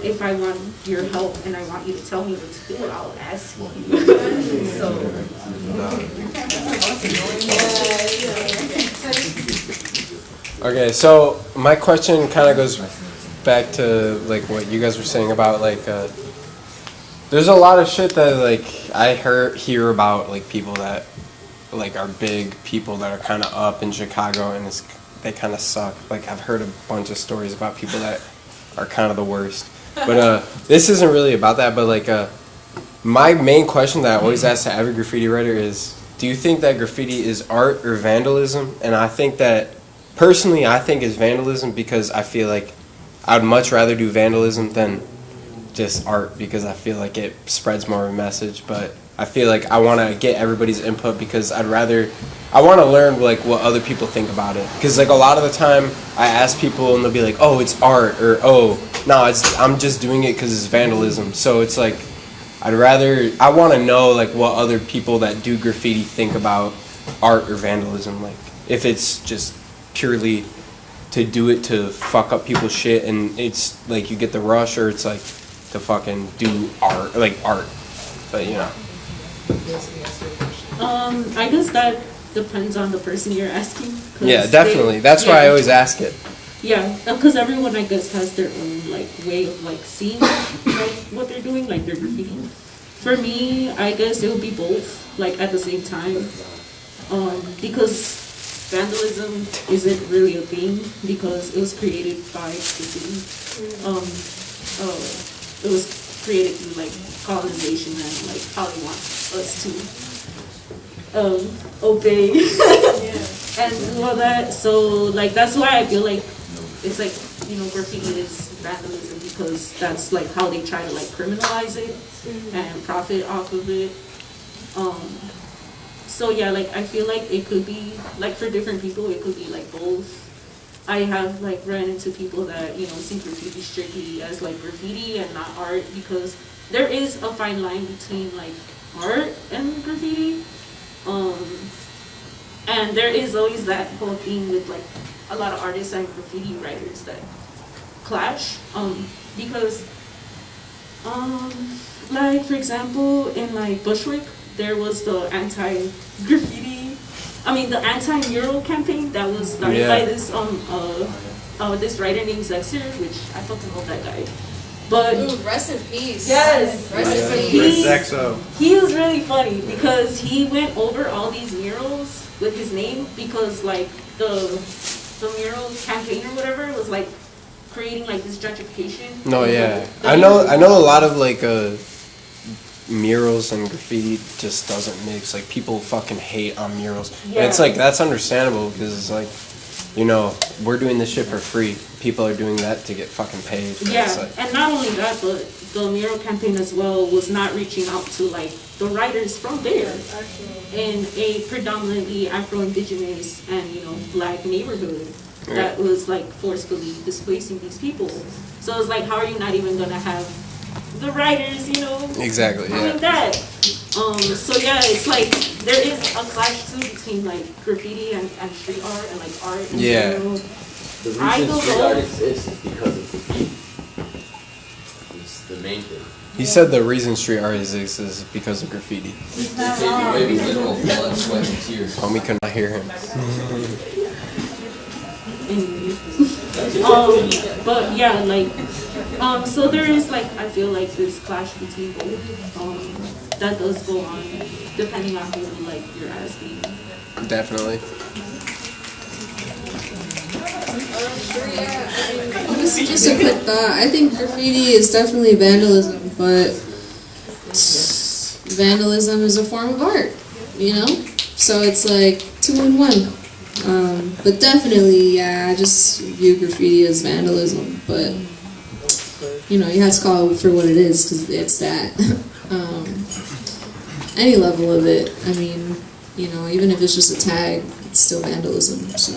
if I want your help and I want you to tell me what to do, I'll ask you. So. Okay, so my question kind of goes back to like what you guys were saying about like. There's a lot of shit that like I hear about like people that like are big people that are kind of up in Chicago and they kind of suck. Like I've heard a bunch of stories about people that are kind of the worst. But this isn't really about that. But like my main question that I always ask to every graffiti writer is, do you think that graffiti is art or vandalism? And I think that personally I think it's vandalism because I feel like I'd much rather do vandalism than just art because I feel like it spreads more of a message. But I feel like I want to get everybody's input because I want to learn like what other people think about it, because like a lot of the time I ask people and they'll be like, oh, it's art, or oh no, I'm just doing it because it's vandalism. So it's like I want to know like what other people that do graffiti think about art or vandalism, like if it's just purely to do it to fuck up people's shit and it's like you get the rush, or it's like to fucking do art, but you know. I guess that depends on the person you're asking. Yeah, definitely. That's why I always ask it. Yeah, because everyone I guess has their own like way of like seeing like what they're doing, like their graffiti. For me, I guess it would be both, like at the same time, because vandalism isn't really a thing because it was created by the city. It was created through like colonization and like how they want us to obey and do all that. So like that's why I feel like it's like, you know, graffiti is vandalism because that's like how they try to like criminalize it and profit off of it. So yeah, like I feel like it could be like for different people it could be like both. I have like run into people that, you know, see graffiti strictly as like graffiti and not art, because there is a fine line between like art and graffiti. And there is always that whole thing with like a lot of artists and graffiti writers that clash. Because like for example in like Bushwick there was the anti-mural campaign that was started by this this writer named Zexer, which I fucking love that guy. But ooh, rest in peace. Yes, rest in peace. He was really funny because he went over all these murals with his name, because like the mural campaign or whatever was like creating like this gentrification. No, yeah, I know a lot of like murals and graffiti just doesn't mix. Like people fucking hate on murals. And it's like that's understandable because it's like, you know, we're doing this shit for free. People are doing that to get fucking paid. Yeah, like, and not only that, but the mural campaign as well was not reaching out to like the writers from there in a predominantly Afro-Indigenous and, you know, black neighborhood that was like forcefully displacing these people. So it's like, how are you not even gonna have the writers, you know, exactly, doing that? So yeah, it's like there is a clash too between like graffiti and street art and like art in general. The reason street art exists is because of graffiti. It's the main thing. He said the reason street art exists is because of graffiti. They take away the literal blood, sweat, and tears. Homie could not hear him. But yeah, like, so there is like, I feel like this clash between both, that does go on, depending on who like you're asking. Definitely. Just a quick thought. I think graffiti is definitely vandalism, but vandalism is a form of art, you know? So it's like 2 in 1. But definitely, yeah, I just view graffiti as vandalism, but you know, you have to call it for what it is because it's that. Any level of it, I mean, you know, even if it's just a tag, it's still vandalism, so.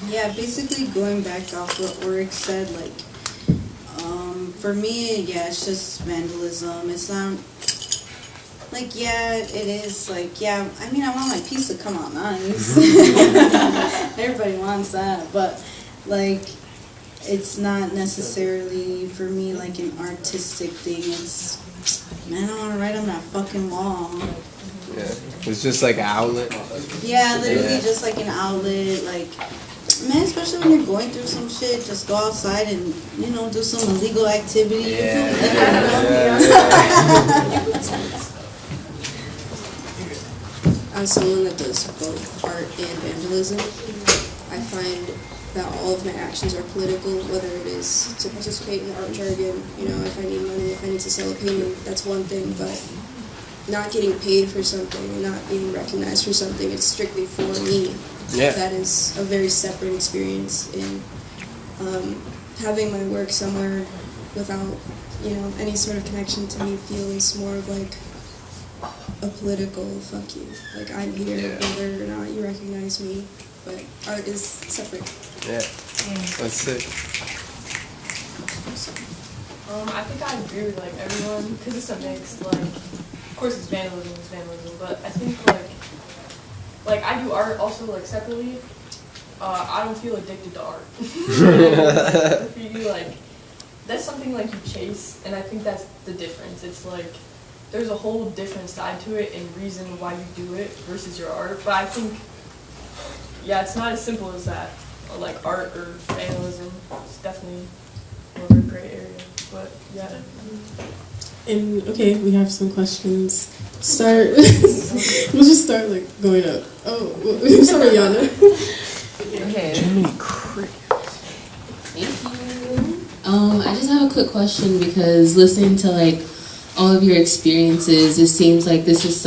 Yeah, basically going back off what Oryx said, like, for me, yeah, it's just vandalism. It's not, like, yeah, it is, like, yeah, I mean, I want my piece to come out nice. Everybody wants that, but, like, it's not necessarily, for me, like, an artistic thing. It's, man, I don't want to write on that fucking wall. Yeah, it's just like an outlet. Yeah, literally just like an outlet, like, man, especially when you're going through some shit, just go outside and, you know, do some illegal activity. As someone that does both art and vandalism, I find that all of my actions are political, whether it is to participate in the art jargon, you know, if I need money, if I need to sell a painting, that's one thing, but not getting paid for something, not being recognized for something, it's strictly for me. Yeah. That is a very separate experience, and having my work somewhere without, you know, any sort of connection to me feels more of like a political fuck you. Like, I'm here whether or not you recognize me, but art is separate. Yeah, that's it. I think I agree with like everyone because it's a mix. Like, of course, it's vandalism, but I think like I do art also like separately. I don't feel addicted to art. Graffiti, like, that's something like you chase, and I think that's the difference. It's like there's a whole different side to it and reason why you do it versus your art. But I think, yeah, it's not as simple as that. Like art or vandalism, it's definitely more of a gray area. But yeah. And okay, we have some questions. Start. We'll just start like going up. Oh, we'll start with Yana. Okay. Jiminy Cricket. Thank you. I just have a quick question because listening to like all of your experiences, it seems like this is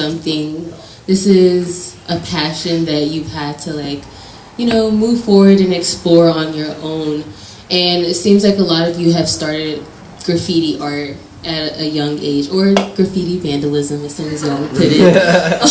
a passion that you've had to like, you know, move forward and explore on your own. And it seems like a lot of you have started graffiti art at a young age, or graffiti vandalism, as soon as y'all would put it.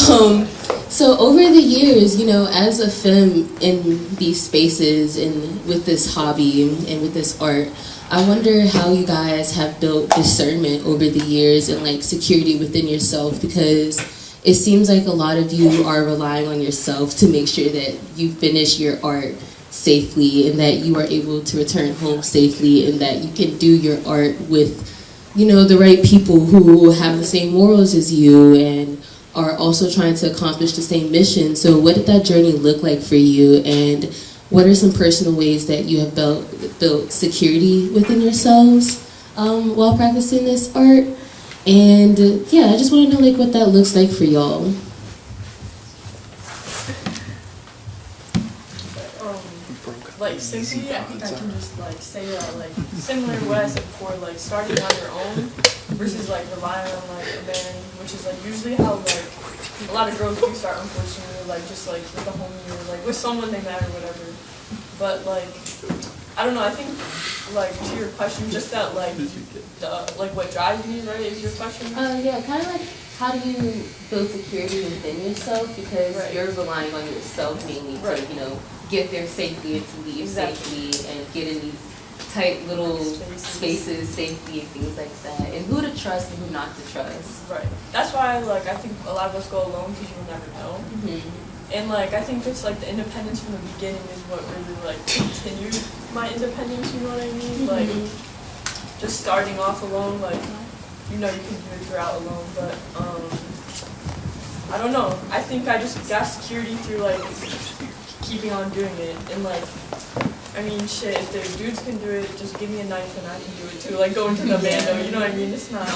So over the years, you know, as a femme in these spaces and with this hobby and with this art, I wonder how you guys have built discernment over the years and like security within yourself, because it seems like a lot of you are relying on yourself to make sure that you finish your art safely and that you are able to return home safely and that you can do your art with, you know, the right people who have the same morals as you and are also trying to accomplish the same mission. So what did that journey look like for you, and what are some personal ways that you have built security within yourselves while practicing this art? And yeah, I just want to know like what that looks like for y'all. Like simply, I think I can just like say like similar to what I said before, like starting on your own versus like relying on like a man, which is like usually how like a lot of girls do start, unfortunately, like just like with a homie or like with someone they met or whatever. But like I don't know, I think like to your question, just that like like what drives me, right, is your question? Yeah, kind of like how do you build security within yourself, because you're relying on yourself mainly to, you know, get there safely and to leave safely and get in these tight little spaces safely and things like that, and who to trust and who not to trust. Right. That's why like I think a lot of us go alone because you will never know. And like I think it's like the independence from the beginning is what really like continued my independence. You know what I mean? Like just starting off alone, like you know you can do it throughout alone, but I don't know. I think I just got security through like keeping on doing it. And like, I mean, shit, if the dudes can do it, just give me a knife and I can do it too. Like going to the bando, you know what I mean? It's not.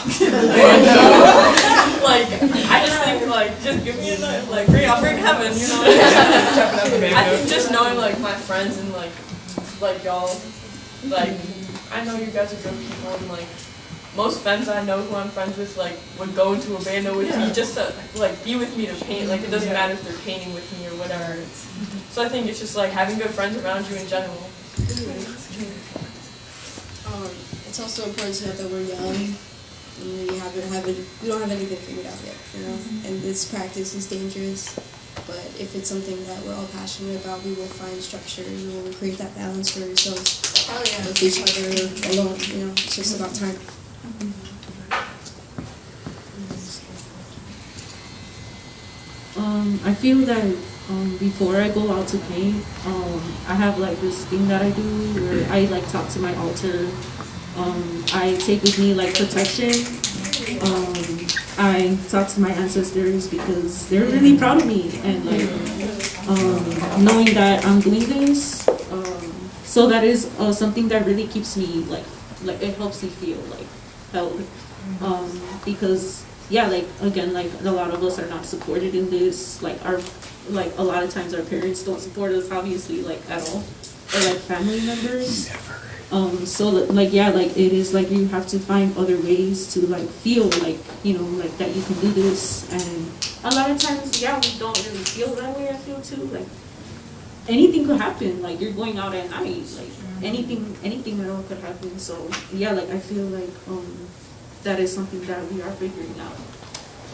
Like, I just think like, just give me a knife. Like, I'll bring heaven, you know what I mean? I think just knowing like my friends and like y'all, like, I know you guys are good people and like, most friends I know who I'm friends with, like, would go into a bando with me just to, like, be with me to paint. Like, it doesn't matter if they're painting with me or whatever. So I think it's just, like, having good friends around you in general. It's also important to know that we're young. And we don't have anything figured out yet, you know? And this practice is dangerous. But if it's something that we're all passionate about, we will find structure. We will create that balance for ourselves. With each other alone, you know? It's just about time. I feel that before I go out to paint, I have like this thing that I do where I like talk to my altar. I take with me like protection. I talk to my ancestors because they're really proud of me, and like knowing that I'm doing this, so that is something that really keeps me like it helps me feel like held, because yeah, like again, like a lot of us are not supported in this. Like a lot of times our parents don't support us, obviously, like at all, or like family members. So like yeah, like it is like you have to find other ways to like feel like, you know, like that you can do this, and a lot of times yeah, we don't really feel that way. I feel too, like anything could happen. Like you're going out at night, like anything at all could happen. So yeah, like I feel like that is something that we are figuring out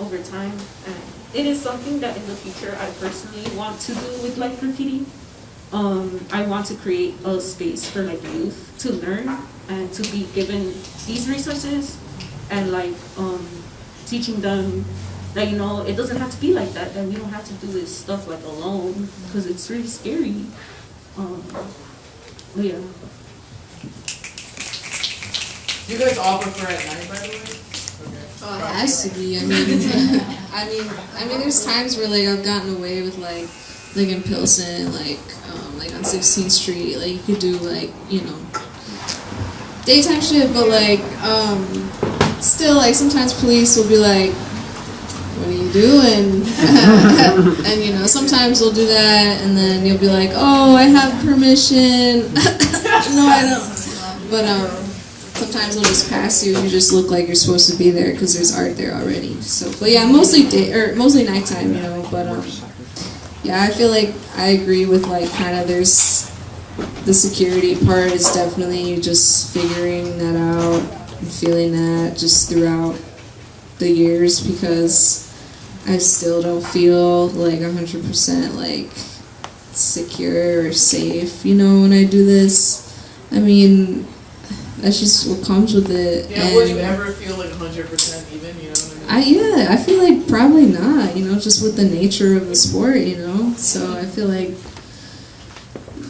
over time, and it is something that in the future I personally want to do with like graffiti. I want to create a space for like youth to learn and to be given these resources, and like teaching them that, you know, it doesn't have to be like that, that we don't have to do this stuff like alone, because it's really scary. But yeah. You guys all prefer at night, by the way? Okay. Oh, it has to be. I mean, there's times where like I've gotten away with like in Pilsen, like on 16th Street, like you could do like, you know, daytime shit, but like still like sometimes police will be like, what are you doing? And you know, sometimes they'll do that, and then you'll be like, oh, I have permission. No, I don't. But sometimes they'll just pass you, and you just look like you're supposed to be there because there's art there already. So, but yeah, mostly mostly nighttime, you know. But yeah, I feel like I agree with like kind of there's the security part is definitely just figuring that out and feeling that just throughout the years, because I still don't feel like 100% like secure or safe, you know, when I do this. I mean, that's just what comes with it. Yeah, will you ever feel like 100% even, you know what I mean? Yeah, I feel like probably not, you know, just with the nature of the sport, you know. So I feel like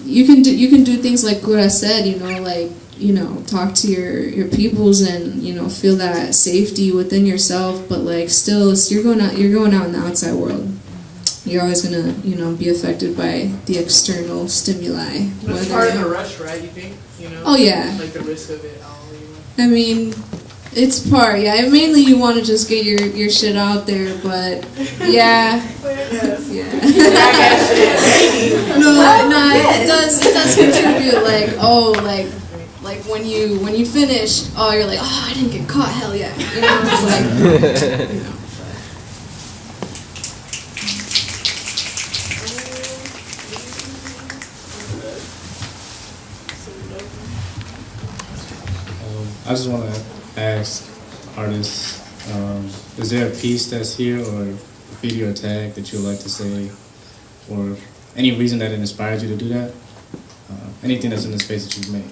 you can do things like what I said, you know, like, you know, talk to your peoples and, you know, feel that safety within yourself, but like still you're going out in the outside world. You're always gonna, you know, be affected by the external stimuli. That's part of the rush, right, you think? You know? Oh yeah. Like the risk of it all, you know? I mean, it's part, yeah. Mainly you want to just get your shit out there, but yeah. Yeah. No, it does contribute, like, oh, like when you finish, oh, you're like, oh, I didn't get caught, hell yeah. You know, it's like, you know. I just want to ask artists, is there a piece that's here or a video or tag that you would like to say, or any reason that it inspired you to do that? Anything that's in the space that you've made.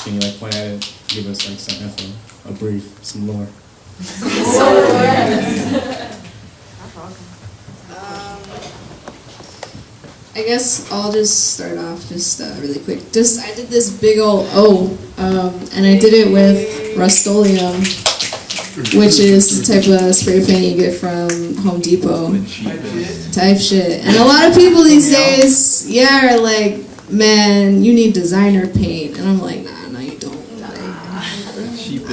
Can you like point at it, give us like some info, a brief, some lore? I guess I'll just start off really quick. I did this big old O, and I did it with Rust-Oleum. which is the type of spray paint you get from Home Depot. Type shit. And a lot of people these days, are like, man, you need designer paint. And I'm like, nah, you don't.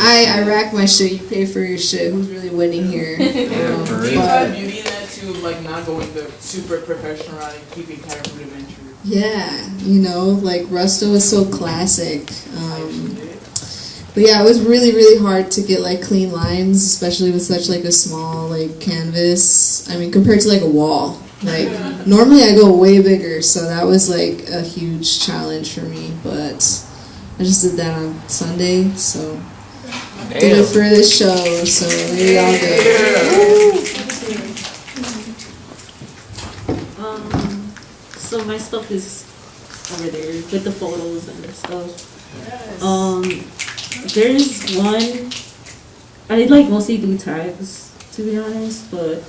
I rack my shit, you pay for your shit. Who's really winning here? But beauty in that too, like not going the super professional route and keeping kind of rudimentary. Yeah, like Rusto is so classic. But yeah, it was really, really hard to get like clean lines, especially with such like a small like canvas. I mean, compared to like a wall. Like normally I go way bigger, so that was like a huge challenge for me. But I just did that on Sunday, so did it for the show. So there y'all go. So my stuff is over there with the photos and stuff. There's one, I like mostly do tags, to be honest, but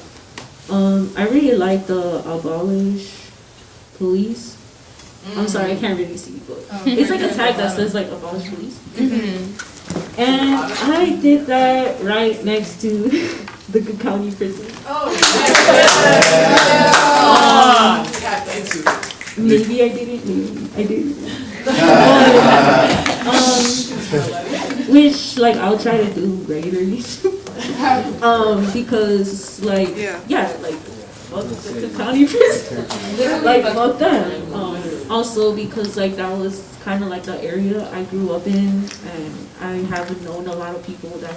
I really like the abolish police. I'm sorry, I can't really see, but it's like a tag that says like abolish police. And I did that right next to the Cook County prison. Maybe I didn't, maybe I did. Which like I'll try to do regularly. Because like like fuck the county prison. Like fuck them. Also because like that was kind of like the area I grew up in, and I have known a lot of people that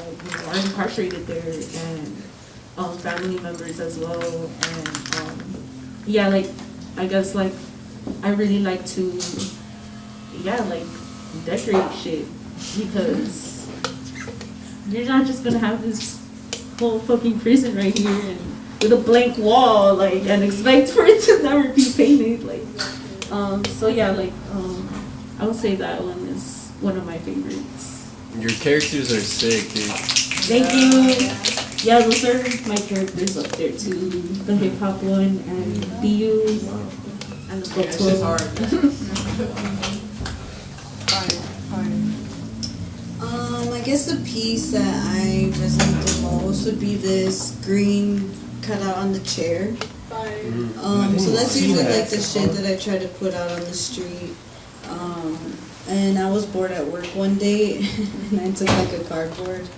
are incarcerated there, and family members as well, and like I guess like I really like to like decorate shit, because you're not just gonna have this whole fucking prison right here and with a blank wall like and expect for it to never be painted like so I would say that one is one of my favorites. Your characters are sick, dude. Thank you. Yeah, those are my characters up there too. The hip hop one and BU and the book I guess the piece that I resonate the most would be this green cutout on the chair. So that's usually like the shit that I try to put out on the street. And I was bored at work one day and I took like a cardboard.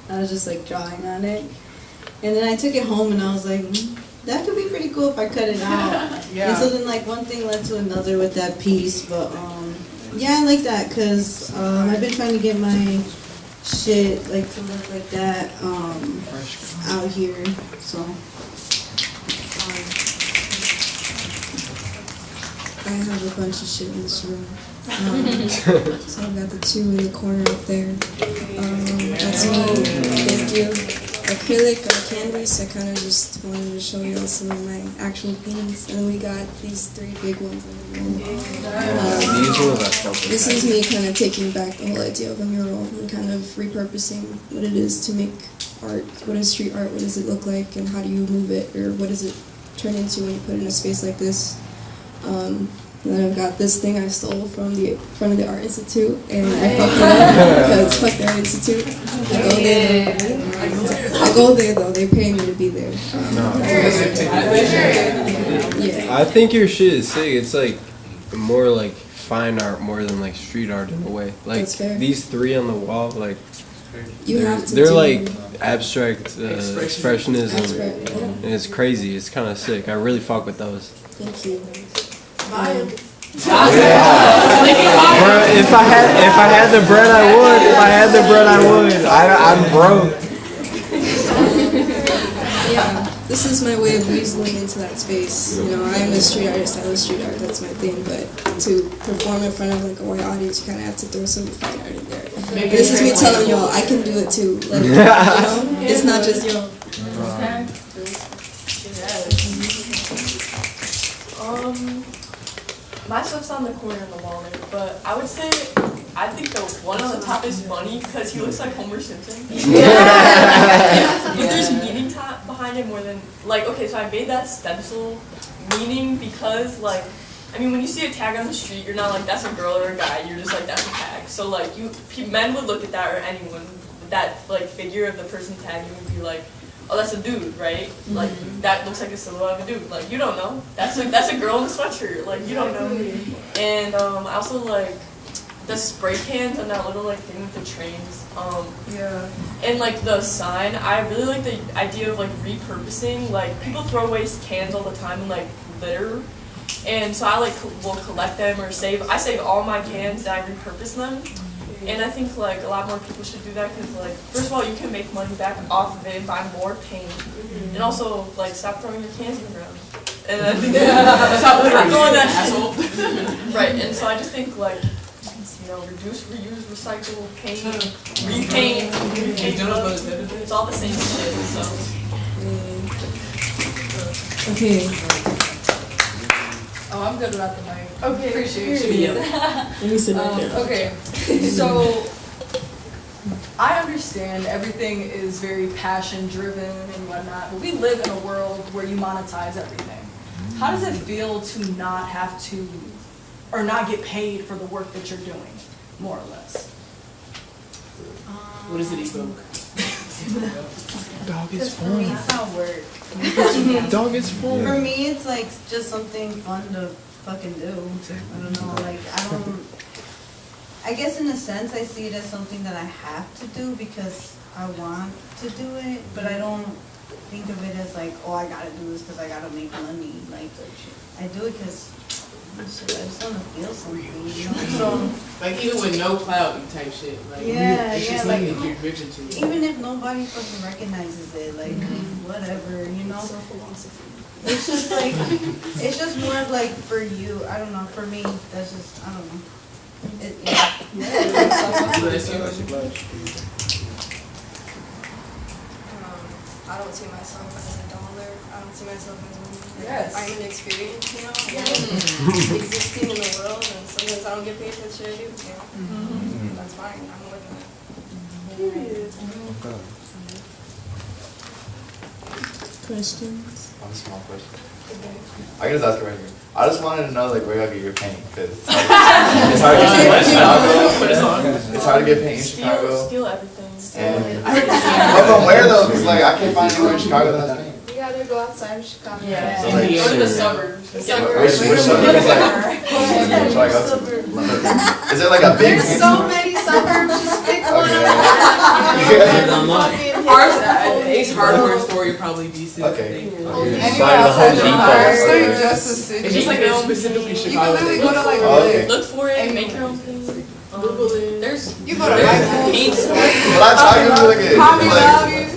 I was just like drawing on it. And then I took it home and I was like, that could be pretty cool if I cut it out. And so then like one thing led to another with that piece. But I like that because I've been trying to get my shit like to look like that out here. So I have a bunch of shit in this room. So I've got the two in the corner up there. That's me. Thank you. Acrylic canvas. I kind of just wanted to show you all some of my actual paintings. And then we got these three big ones in the room. This is me kind of taking back the whole idea of a mural and kind of repurposing what it is to make art. What is street art? What does it look like? And how do you move it? Or what does it turn into when you put it in a space like this? And then I've got this thing I stole from the front of the Art Institute, and I fucked it up because fuck the Art Institute. I go there though. They pay me to be there. I think your shit is sick. It's like more like fine art more than like street art in a way. Like these three on the wall, like they're like abstract expressionism, and it's crazy. It's kind of sick. I really fuck with those. Thank you. Yeah. If I had the bread, I would. If I had the bread, I would. I'm broke. This is my way of weaseling into that space. You know, I'm a street artist. I love street art. That's my thing. But to perform in front of like a white audience, you kind of have to throw some fine art in there. This is me telling y'all I can do it too. Like, you know, it's not just y'all. My stuff's on the corner of the wall there, but I would say I think the one on the top is funny because he looks like Homer Simpson. But there's meaning behind it more than like so I made that stencil meaning because like I mean when you see a tag on the street you're not like that's a girl or a guy, you're just like that's a tag. So like men would look at that or anyone that like figure of the person tagging would be like, oh, that's a dude, right? Like that looks like a silhouette of a dude. Like you don't know. That's a girl in a sweatshirt. Like you don't know. And I also like the spray cans and that little like thing with the trains. Yeah. And like the sign, I really like the idea of like repurposing. Like people throw away cans all the time and like litter. And so I like will collect them or save. I save all my cans and I repurpose them. And I think like a lot more people should do that because like first of all you can make money back off of it and buy more paint. And also like stop throwing your cans in the ground. And I think stop throwing that asshole. Right. And so I just think like reduce, reuse, recycle, paint, repaint. It's all the same shit. So. Okay. Oh, I'm good without the mic. Okay. Appreciate you. Let me sit right there. Okay. So I understand everything is very passion driven and whatnot, but we live in a world where you monetize everything. How does it feel to not have to, or not get paid for the work that you're doing, more or less? What does it evoke? Dog is fun. For me, it's not work. Dog is fun. For me, it's like just something fun to fucking do. I don't know, like I guess in a sense I see it as something that I have to do because I want to do it, but I don't think of it as like, oh, I gotta do this because I gotta make money. Like, I do it because I just want to feel something, you know? So, like even with no clout type shit. Like, it's just like something you're driven to. even if nobody fucking recognizes it, like whatever, you know? It's just like, it's just more of like for you, I don't know, for me, that's just, I don't know. I don't see myself as a dollar. I don't see myself as Yes. I'm an experience, you know, existing in the world, and sometimes I don't get paid for the shit I do, you know. That's fine. I'm living it. Questions? I have a small question. I can just ask it right here. I just wanted to know like where y'all get your paint because it's hard to get paint in Chicago. It's hard to get paint in Chicago. Steal everything. But from where though? Because like I can't find anywhere in Chicago that has paint. You gotta go outside of Chicago. Yeah. So, like, go to the suburbs. Which suburb is like? Is there like a big? There's so many suburbs. Just pick one. Ace Hardware store, you're probably decent. Okay. It's like just a city. It's just like a specifically Chicago. You can literally go to like look for it and make your own thing. There's you go to paint store. But I try to do like a Hobby Lobby.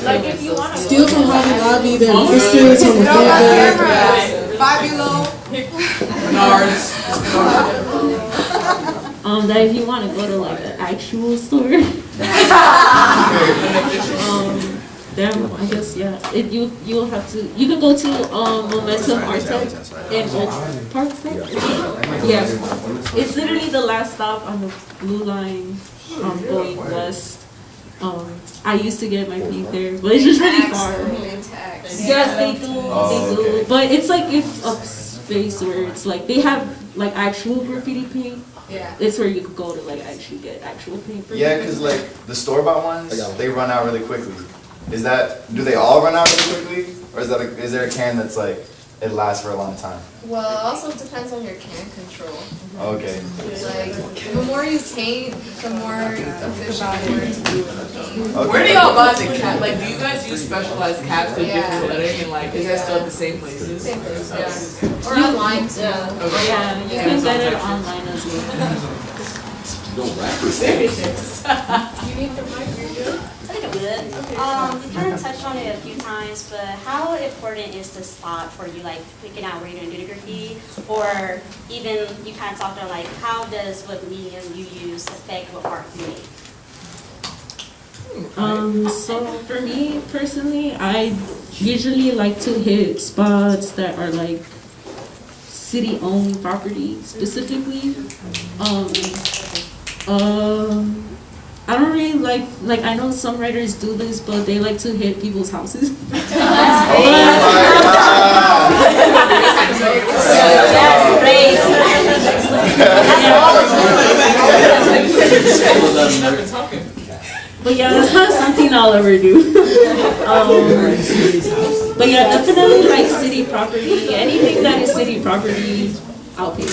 like if you want to Steal from Hobby Lobby, their mysteries on the bed. Five Below. Menards. That if you want to go to like the actual store, then I guess you'll have to. You can go to Momentum Art Tech in Oak Park. Yeah, it's literally the last stop on the blue line going west. I used to get my paint there, but it's just really far. Yes, they do. But it's like it's a space where it's like they have like actual graffiti paint. Yeah. It's where you could go to like actually get actual paint. Yeah, because like the store-bought ones, they run out really quickly. Is that, do they all run out really quickly? Or is that is there a can that's like, it lasts for a long time? Well, it also depends on your can control. Okay. Like, the more you paint, the more efficient you are to do with the paint. Okay. Where do y'all buy the cap? Like, do you guys use specialized caps for Yeah. different lettering? And like, is that still at the same places? Same place, yeah. Or online too. Okay. Yeah, you can get it online as well. Don't rap. You need the mic, you're good? I think I'm good. You kind of touched on it a few times, but how important is the spot for you, like picking out where you're going to do the graffiti? Or even, you kind of talked about like, how does what medium you use affect what art you make? So for me personally, I usually like to hit spots that are like city-owned property specifically. I don't really like I know some writers do this, but they like to hit people's houses. I'll ever do. But yeah, definitely like city property. Anything that is city property, I'll pay.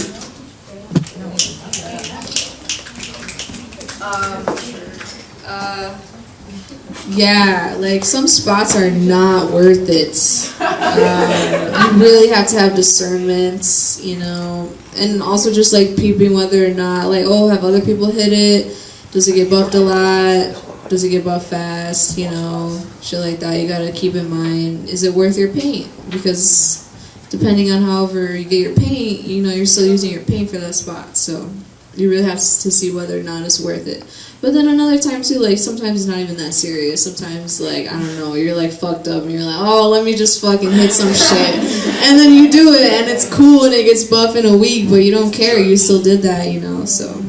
Yeah, like some spots are not worth it. You really have to have discernment, you know, and also just like peeping whether or not, like, oh, have other people hit it? Does it get buffed a lot? Does it get buffed fast? You know, shit like that. You gotta keep in mind, is it worth your paint? Because depending on however you get your paint, you know, you're still using your paint for that spot. So you really have to see whether or not it's worth it. But then another time too, like sometimes it's not even that serious. Sometimes like, I don't know, you're like fucked up and you're like, oh, let me just fucking hit some shit. And then you do it and it's cool and it gets buff in a week, but you don't care, you still did that, you know, so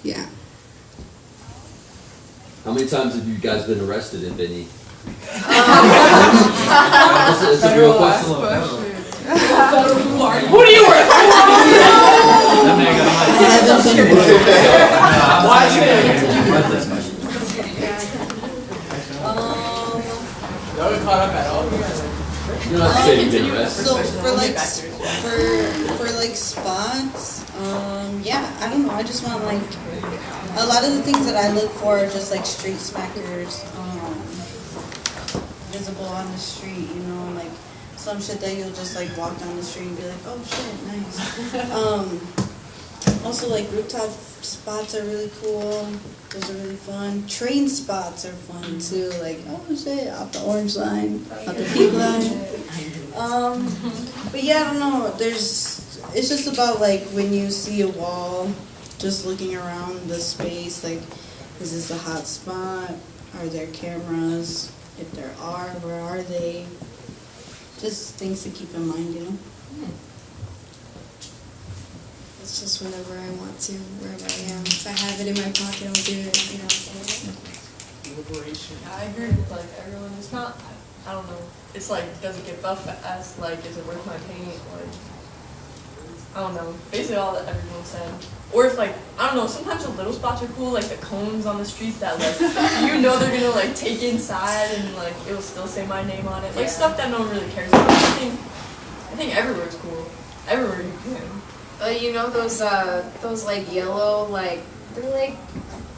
yeah. How many times have you guys been arrested in Vinny? It's a real question. Who do you work for? You don't have to say you've been arrested. So for like spots, yeah, I don't know. I just want like a lot of the things that I look for are just like street smackers, visible on the street. You know, like some shit that you'll just like walk down the street and be like, oh shit, nice. Also, like rooftop spots are really cool. Those are really fun. Train spots are fun too. Like, oh shit, off the orange line, off the pink line. But yeah, I don't know. It's just about like when you see a wall, just looking around the space. Like, is this a hot spot? Are there cameras? If there are, where are they? Just things to keep in mind, you know. It's just whenever I want to, wherever I am. If I have it in my pocket, I'll do it, you know. Liberation. I agree with like everyone. It's not, I don't know. It's like, does it get buff fast? Like, is it worth my paint? Like, I don't know. Basically all that everyone said. Or if like, I don't know, sometimes the little spots are cool, like the cones on the street that like, you know they're gonna like take inside and like, it'll still say my name on it. Like stuff that no one really cares about. I think everywhere's cool. Everywhere you can. You know those like yellow, like they're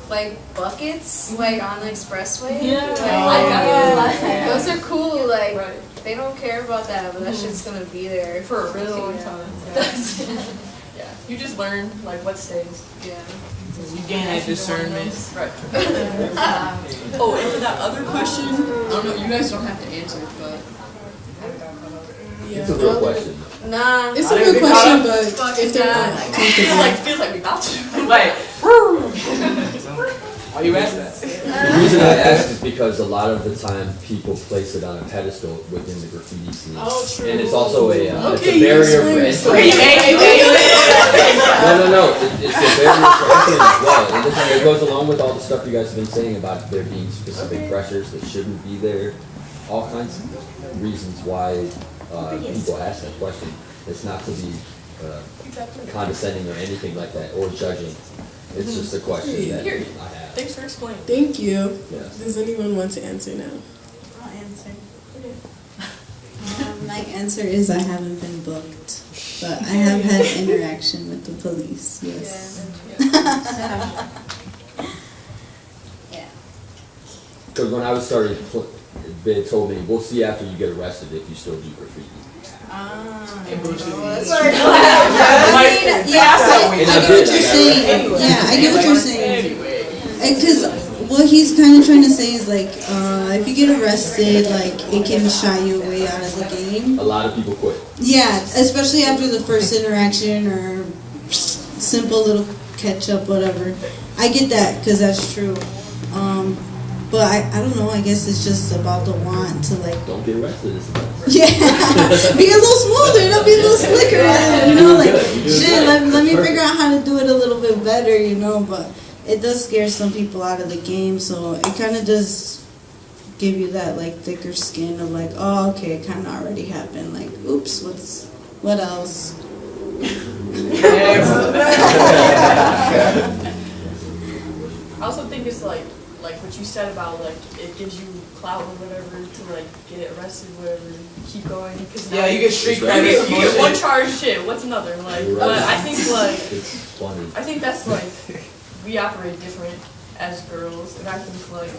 like buckets like on the expressway. Yeah. Like, I got those last those are cool. Like they don't care about that, but that shit's gonna be there for a really long time. Yeah. Yeah. You just learn like what stays. Yeah. You gain that discernment. Right. Oh, and for that other question, I don't know. You guys don't have to answer, but It's a real question. Nah. It's a good question, but if they're not comfortable. feels like we about to. Like, why you ask that? The reason I ask is because a lot of the time people place it on a pedestal within the graffiti scene. Oh, true. And it's also a, it's Okay, a barrier for entry. No. It's a barrier for entry as well. And it goes along with all the stuff you guys have been saying about there being specific pressures that shouldn't be there. All kinds of reasons why people ask that question. It's not to be condescending or anything like that, or judging. It's just a question that I have. Thanks for explaining. Thank you. Yes. Does anyone want to answer now? I'll answer. My answer is I haven't been booked, but I have had interaction with the police. Yes. Yeah. Because when I was starting, they told me, we'll see after you get arrested if you still do graffiti. I get what you're saying. Yeah, I get what you're saying. Because what he's kind of trying to say is like, if you get arrested, like it can shy you away out of the game. A lot of people quit. Yeah, especially after the first interaction or simple little catch up, whatever. I get that because that's true. But I don't know, I guess it's just about the want to like... Don't get arrested, it's about yeah, be a little smoother, don't be a little slicker, you know, like, shit, let me figure out how to do it a little bit better, you know, but it does scare some people out of the game, so it kind of does give you that, like, thicker skin of like, oh, okay, it kind of already happened, like, oops, what else? I also think it's like like what you said about like it gives you clout or whatever to like get arrested, whatever, keep going. Cause Yeah, you get street you credit. you get one charge, shit. What's another? Like, but I think like It's funny. I think that's like we operate different as girls, and I think like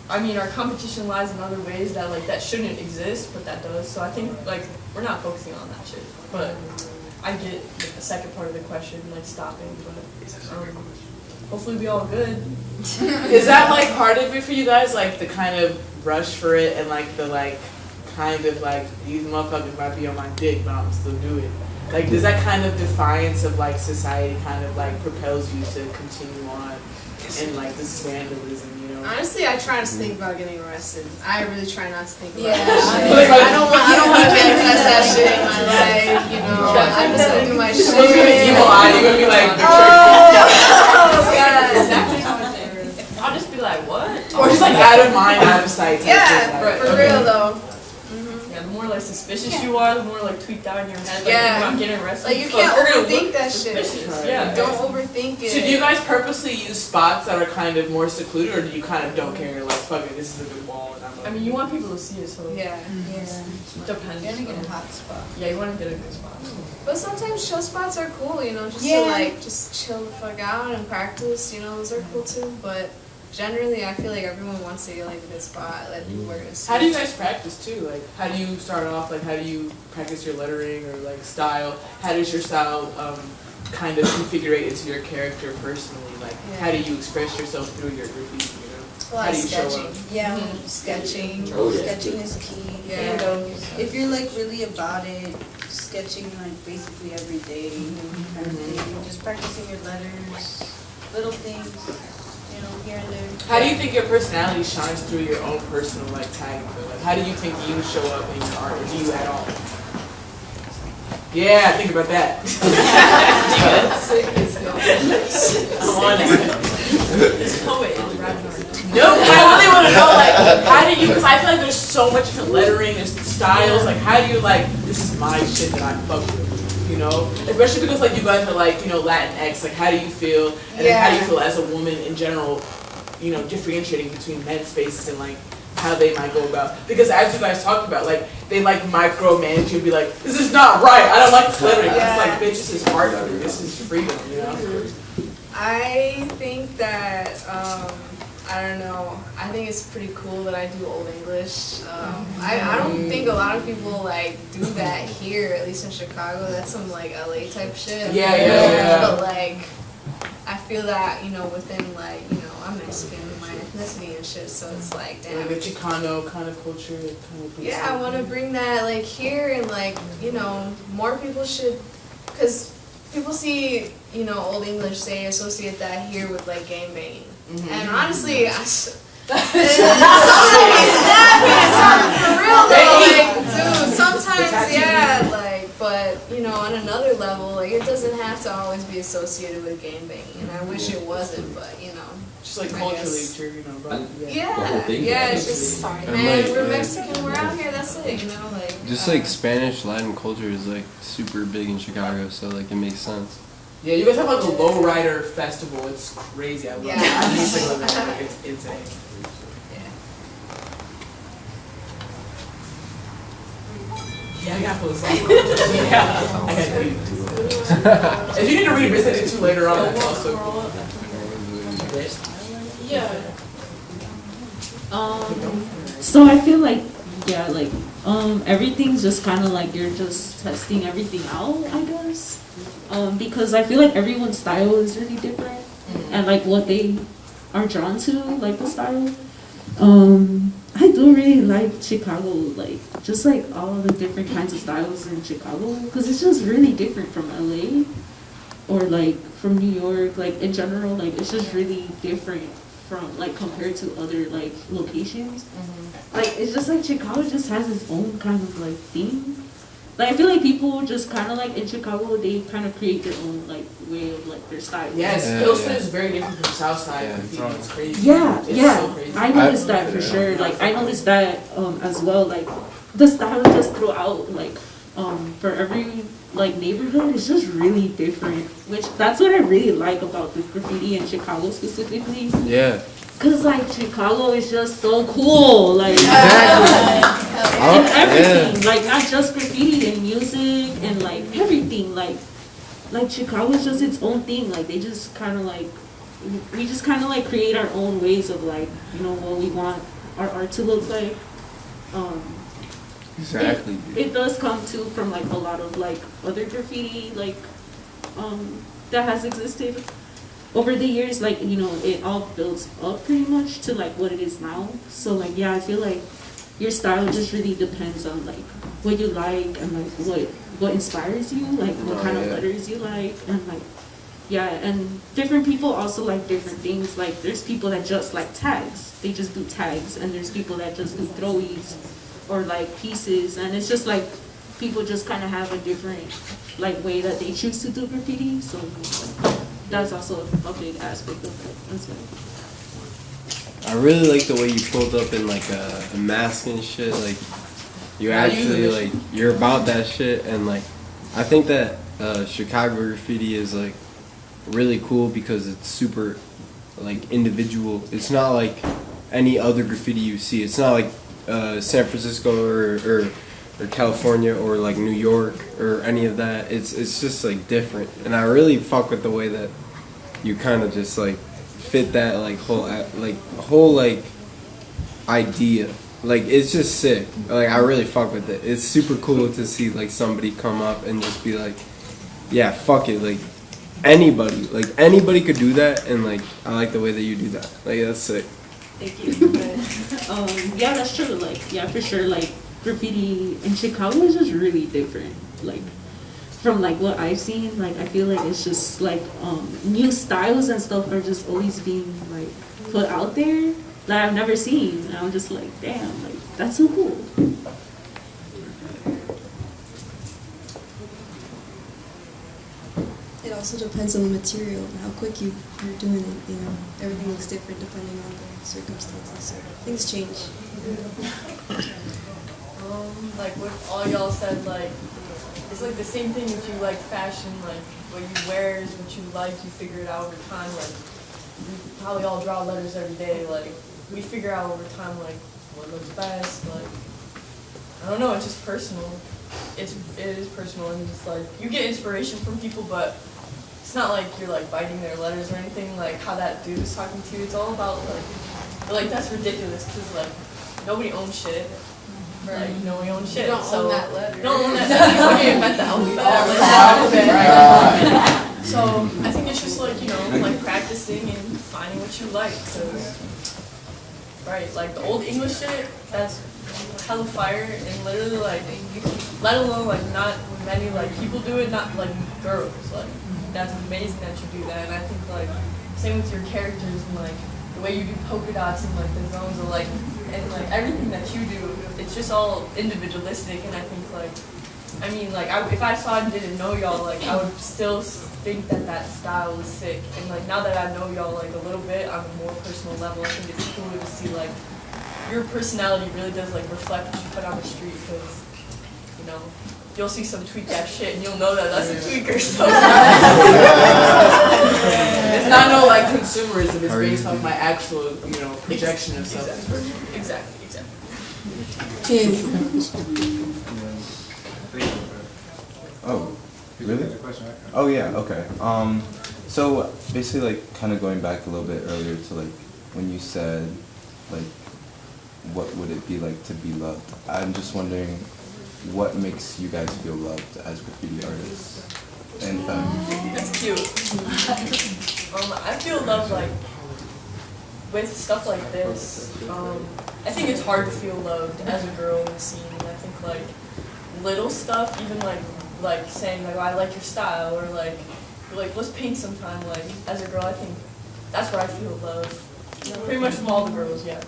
I mean our competition lies in other ways that like that shouldn't exist, but that does. So I think like we're not focusing on that shit, but. I get like, the second part of the question, like stopping, but hopefully we all good. Is that like part of it for you guys, like the kind of rush for it and like the like kind of like these motherfuckers might be on my dick, but I'm still do it. Like does that kind of defiance of like society kind of like propels you to continue on in like this vandalism, you know? Honestly, I try not to think about getting arrested. I really try not to think about Yeah. that shit. I don't want to manifest that shit in my life, you know. I'm just gonna do my shit. You're gonna be evil eye, you're gonna be like, oh, God. Exactly how I think. I'll just be like, what? or just like out of mind, out of sight. type Yeah, shit, like, for real though. Yeah, the more like suspicious you are, the more like tweaked out in your head. Like, Yeah. about getting arrested. Like you Fuck, can't we're gonna overthink look that shit. suspicious. Yeah. Don't overthink it. So do you guys purposely use spots that are kind of more secluded, or do you kind of don't care, like, fuck it, this is a good wall, and I'm I mean, you want people to see it, so Yeah. depends. You wanna get a hot spot. Yeah, you want to get a good spot. But sometimes chill spots are cool, you know, just Yeah. to like just chill the fuck out and practice, you know, those are cool too. But generally I feel like everyone wants to get like a good spot that people are gonna see. How do you guys practice too? Like, how do you start off? Like, how do you practice your lettering or like style? How does your style kind of configure into your character personally? Like, how do you express yourself through your graffiti? You know, A lot how of do you show sketching. up? Yeah, sketching. Oh, yeah. Sketching is key. Yeah. And if you're like really about it, sketching like basically every day, kind of thing. Just practicing your letters, little things, you know, here and there. How do you think your personality shines through your own personal like tagging? Like, how do you think you show up in your art, or do you at all? Yeah, think about that. I'm on it. This poet is rapping. No, I really want to know, like, how do you, because I feel like there's so much different lettering, there's styles, like, how do you, like, this is my shit that I fuck with, you know? Especially because, like, you guys are, like, you know, Latinx, like, how do you feel, and then how do you feel as a woman in general, you know, differentiating between men's spaces and, like, how they might go about, because as you guys talked about, like, they, like, micromanage you and be like, this is not right, I don't like this lettering. It's like, bitch, this is art for me, this is freedom, you know? I think that I don't know. I think it's pretty cool that I do Old English. I don't think a lot of people like do that here, at least in Chicago. That's some like LA type shit. Yeah. But like, I feel that, you know, within like, you know, I'm Mexican, my ethnicity and shit, so it's like, damn. Like the Chicano kind of culture, it kind of. Yeah, I want to bring that like here, and like, you know, more people should, because people see, you know, Old English, they associate that here with like gangbanging. And honestly, for real though, like, dude, sometimes, yeah, like, but, you know, on another level, like, it doesn't have to always be associated with gangbanging, and I wish it wasn't, but, you know. Just like I culturally, guess. you know, bro. Yeah, it's just, man, we're Mexican, we're out here, that's it, you know, like. Just like Spanish Latin culture is like super big in Chicago, so like it makes sense. Yeah, you guys have like a lowrider festival. It's crazy. I love it. I think like, it's insane. Yeah, I got philosophical. Yeah, I got to read. If you need to read Visit too later on, that's also. Yeah. So I feel like, yeah, like, everything's just kind of like you're just testing everything out, I guess. Because I feel like everyone's style is really different, and like what they are drawn to, like the style. I do really like Chicago, like just like all the different kinds of styles in Chicago, because it's just really different from LA or like from New York, like in general, like it's just really different from like compared to other like locations. Like it's just like Chicago just has its own kind of like theme. Like I feel like people just kind of like in Chicago, they kind of create their own like way of like their style. Yes, Pilsner is very different from Southside. It's crazy. Yeah, It's yeah. so crazy. I noticed that for sure. Like I noticed that as well. Like the style just throughout, like for every like neighborhood is just really different. Which that's what I really like about the graffiti in Chicago specifically. Yeah. Cause like Chicago is just so cool, like Exactly. and everything, like not just graffiti and music and like everything, like Chicago is just its own thing. Like they just kind of like we just kind of like create our own ways of like what we want our art to look like. Exactly. It does come too from like a lot of like other graffiti like that has existed over the years. Like it all builds up pretty much to like what it is now. So like I feel like your style just really depends on like what you like and like what inspires you, like what kind of letters you like, and like and different people also like different things. Like there's people that just like tags, they just do tags, and there's people that just do throwies or like pieces, and it's just like people just kind of have a different like way that they choose to do graffiti. So that's also a big aspect of it as well. I really like the way you pulled up in like a mask and shit. Like you actually like you're about that shit, and like I think that Chicago graffiti is like really cool because it's super like individual. It's not like any other graffiti you see. It's not like San Francisco or California or like New York or any of that. It's just like different, and I really fuck with the way that you kind of just like fit that like whole like idea. Like it's just sick. Like I really fuck with it. It's super cool to see like somebody come up and just be like, yeah, fuck it. Like anybody could do that, and like I like the way that you do that. Like that's sick. Thank you. Yeah, that's true. Like, for sure. Like, graffiti in Chicago is just really different. Like, from like what I've seen, like I feel like it's just like new styles and stuff are just always being like put out there that I've never seen. And I'm just like, damn, like that's so cool. It also depends on the material and how quick you're doing it. Everything looks different depending on the circumstances. So things change. Like what all y'all said, like it's like the same thing if you like fashion, like what you wear is what you like, you figure it out over time. Like we probably all draw letters every day, like we figure out over time like what looks best, like I don't know, it's just personal. It is personal, and it's like you get inspiration from people, but it's not like you're like biting their letters or anything. Like how that dude was talking to you, it's all about like that's ridiculous because like nobody owns shit. Right. Like nobody owns shit. You don't own that letter. You don't own that letter. You fucking invent the alphabet. So I think it's just like like practicing and finding what you like. Right, like the old English shit, that's hella fire, and literally like, let alone like not many like people do it, not like girls. Like that's amazing that you do that, and I think like same with your characters and like the way you do polka dots and like the zones or like and like everything that you do, it's just all individualistic, and I think like, I mean like if I saw and didn't know y'all, like I would still think that style was sick, and like now that I know y'all like a little bit on a more personal level, I think it's cool to see like your personality really does like reflect what you put on the street, because you'll see some tweak ass shit and you'll know that that's a tweaker. So it's not no like consumerism. It's based off my actual projection of stuff. Exactly. Oh, really? Oh yeah, okay. So basically like kind of going back a little bit earlier to like when you said like what would it be like to be loved? I'm just wondering what makes you guys feel loved as graffiti artists and femmes? That's cute. I feel loved like with stuff like this. I think it's hard to feel loved as a girl in the scene. I think like little stuff, even like saying like, oh, I like your style, or like let's paint sometime. Like as a girl, I think that's where I feel love. Pretty much from all the girls, yeah.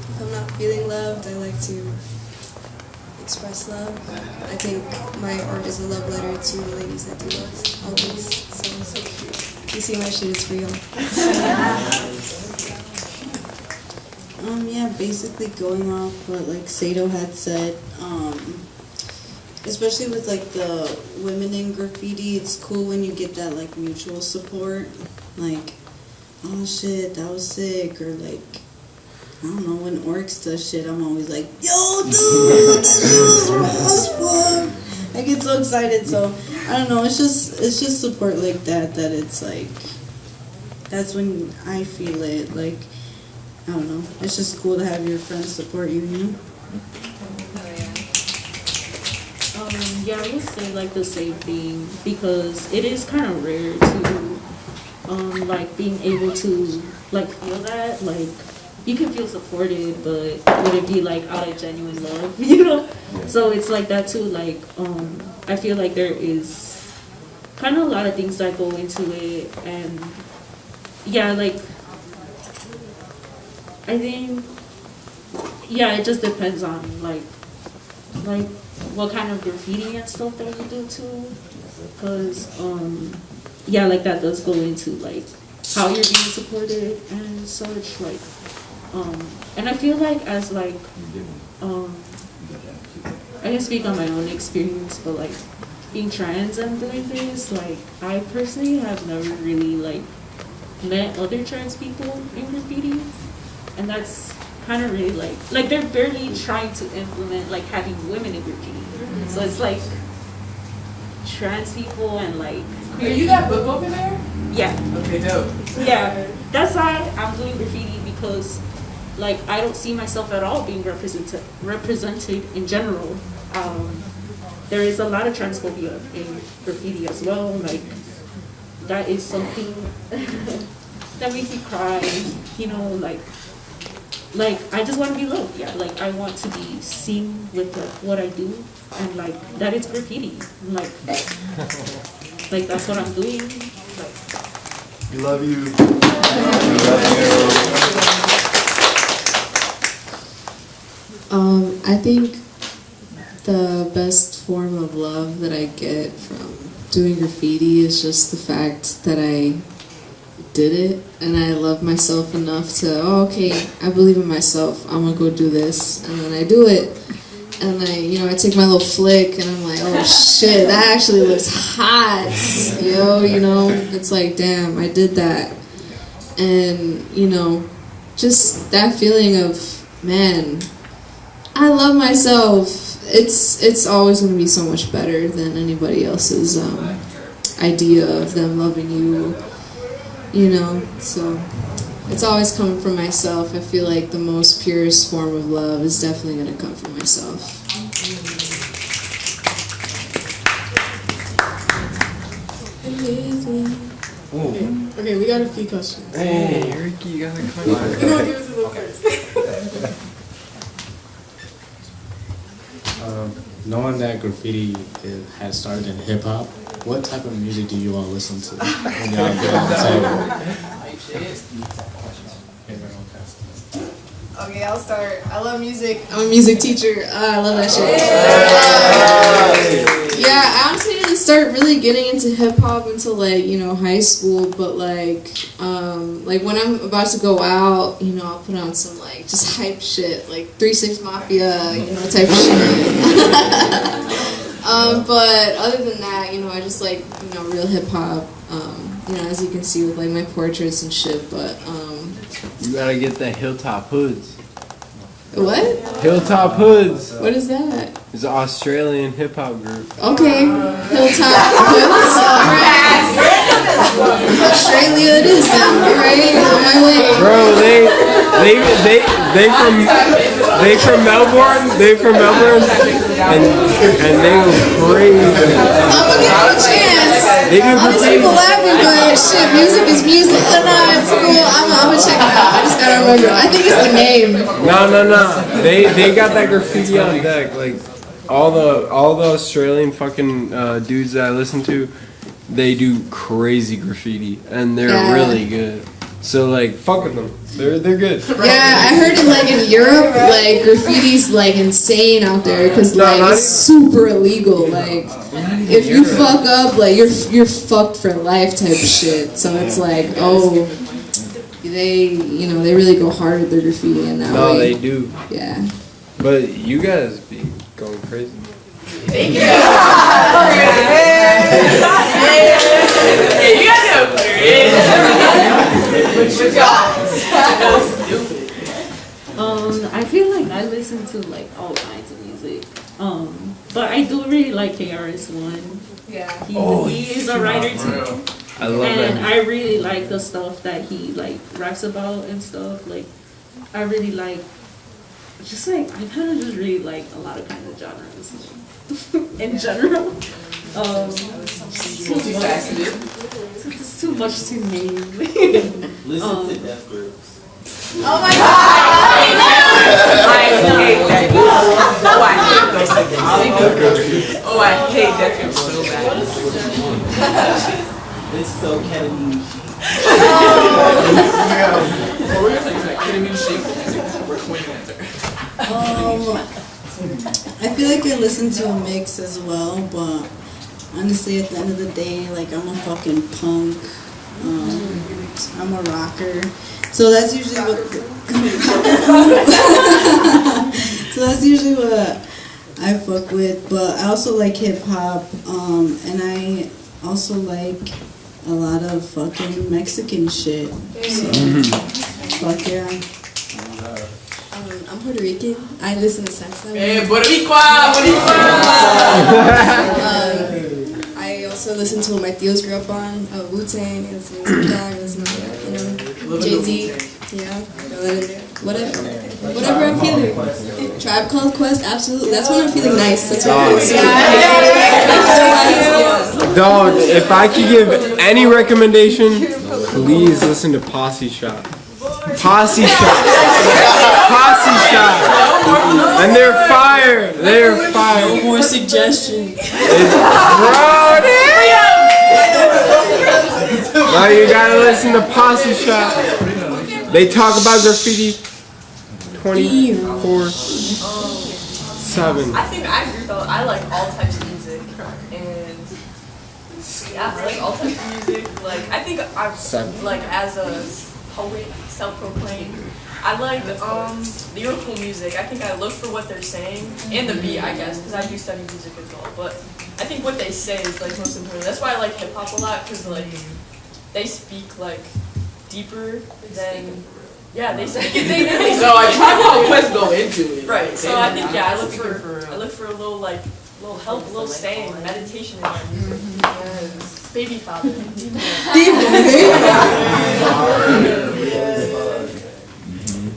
If I'm not feeling loved, I like to express love. I think my art is a love letter to the ladies that do us, always. So you see my shit, it's real. Yeah, basically going off what like Sato had said, especially with like the women in graffiti, it's cool when you get that like mutual support. Like, oh shit, that was sick, or like, I don't know, when Oryx does shit, I'm always like, yo, dude, that shit was raw as fuck. I get so excited. So I don't know. It's just support like that. That it's like, that's when I feel it. Like, I don't know. It's just cool to have your friends support you. You know. Yeah, I would say like the same thing because it is kind of rare to like being able to like feel that, like you can feel supported, but would it be like out of genuine love, you know? So it's like that too. Like I feel like there is kind of a lot of things that go into it, and yeah, like I think it just depends on like what kind of graffiti and stuff that you do too, because like that does go into like how you're being supported and such, like and I feel like as like I can speak on my own experience, but like being trans and doing this, like I personally have never really like met other trans people in graffiti, and that's kind of really like they're barely trying to implement like having women in graffiti. So it's like trans people and like. Are you that book over there? Yeah. Okay, dope. Yeah, that's why I'm doing graffiti, because like I don't see myself at all being represented in general. There is a lot of transphobia in graffiti as well. Like that is something that makes me cry. You know, like I just want to be loved. Yeah, like I want to be seen with what I do, and like that is graffiti. Like that's what I'm doing. Like, we love you. I think the best form of love that I get from doing graffiti is just the fact that I did it and I love myself enough to, okay, I believe in myself, I'm gonna go do this, and then I do it, and I take my little flick and I'm like, oh shit, that actually looks hot, it's like, damn, I did that. And just that feeling of, man, I love myself. It's always going to be so much better than anybody else's idea of them loving you, so it's always coming from myself. I feel like the most purest form of love is definitely going to come from myself. Okay, we got a few questions. Hey, Ricky, you got a question. We're going to give it to them first. Knowing that graffiti has started in hip hop, what type of music do you all listen to when y'all get on the table? Okay, I'll start. I love music. I'm a music teacher. I love that shit. Yeah, I honestly didn't start really getting into hip hop until high school. But when I'm about to go out, I'll put on some just hype shit, like 3 6 Mafia, type of shit. But other than that, I just like real hip hop. As you can see with my portraits and shit. But you gotta get the Hilltop Hoods. What? Hilltop Hoods. What is that? It's an Australian hip hop group. Okay, Hilltop Hoods. Alright. Australia it is then, alright? On my way. Bro, they from Melbourne. They from Melbourne, and they go crazy. I'm gonna give them a chance. All these people laughing, but shit, music is music. No, it's cool. I'm gonna check it out. I just gotta remember. I think it's the name. No. They got that graffiti on deck. Like all the Australian fucking dudes that I listen to, they do crazy graffiti and they're really good. So fuck with them. They're good. Yeah, I heard in Europe, graffiti's insane out there because it's super illegal. If you fuck up, you're fucked for life type of shit. So it's they really go hard with their graffiti in that way. No, they do. Yeah. But you guys be going crazy. Thank you. You guys know. Good job. I feel like I listen to like all kinds of music. But I do really like KRS-One. Yeah. He is a writer too. I love that. And I really like the stuff that he like raps about and stuff. Like, I really like, just like, I kind of just really like a lot of kinds of genres in general. It's too much to name. Listen to Death Grips. Oh my God! I hate that. Oh, I hate those things. Oh, I hate that so bad. It's so ketamine chic. What were you saying? Ketamine chic? We're pointing at I feel like I listen to a mix as well, but honestly, at the end of the day, like I'm a fucking punk. I'm a rocker. So that's usually what. So that's usually what I fuck with. But I also like hip hop, and I also like a lot of fucking Mexican shit. So, fuck yeah. I'm Puerto Rican. I listen to salsa. Boricua! I also listen to what my tios grew up on. Wu-Tang, I listen to Tupac, I listen to, Jay-Z. Yeah, throw that in there. Whatever I'm feeling. Tribe Called Quest, absolutely. That's when I'm feeling nice. That's when I'm feeling Dog, if I could give any recommendation, please listen to Posse Shop. Posse Shop. Posse Shop. And they're fire. They're fire. No more suggestions. Now you gotta listen to Posse Shop. They talk about graffiti 24/7. I think I agree though. I like all types of music, and yeah, I like all types of music. Like I think I'm like as a poet, self-proclaimed, I like lyrical music. I think I look for what they're saying and the beat, I guess, because I do study music as well. But I think what they say is like most important. That's why I like hip hop a lot, because like they speak like deeper than. Yeah, they say they really. So I try to Quest go into it. Right. So I think I look for a little help, a little saying, meditation in my music. Yes. Baby father.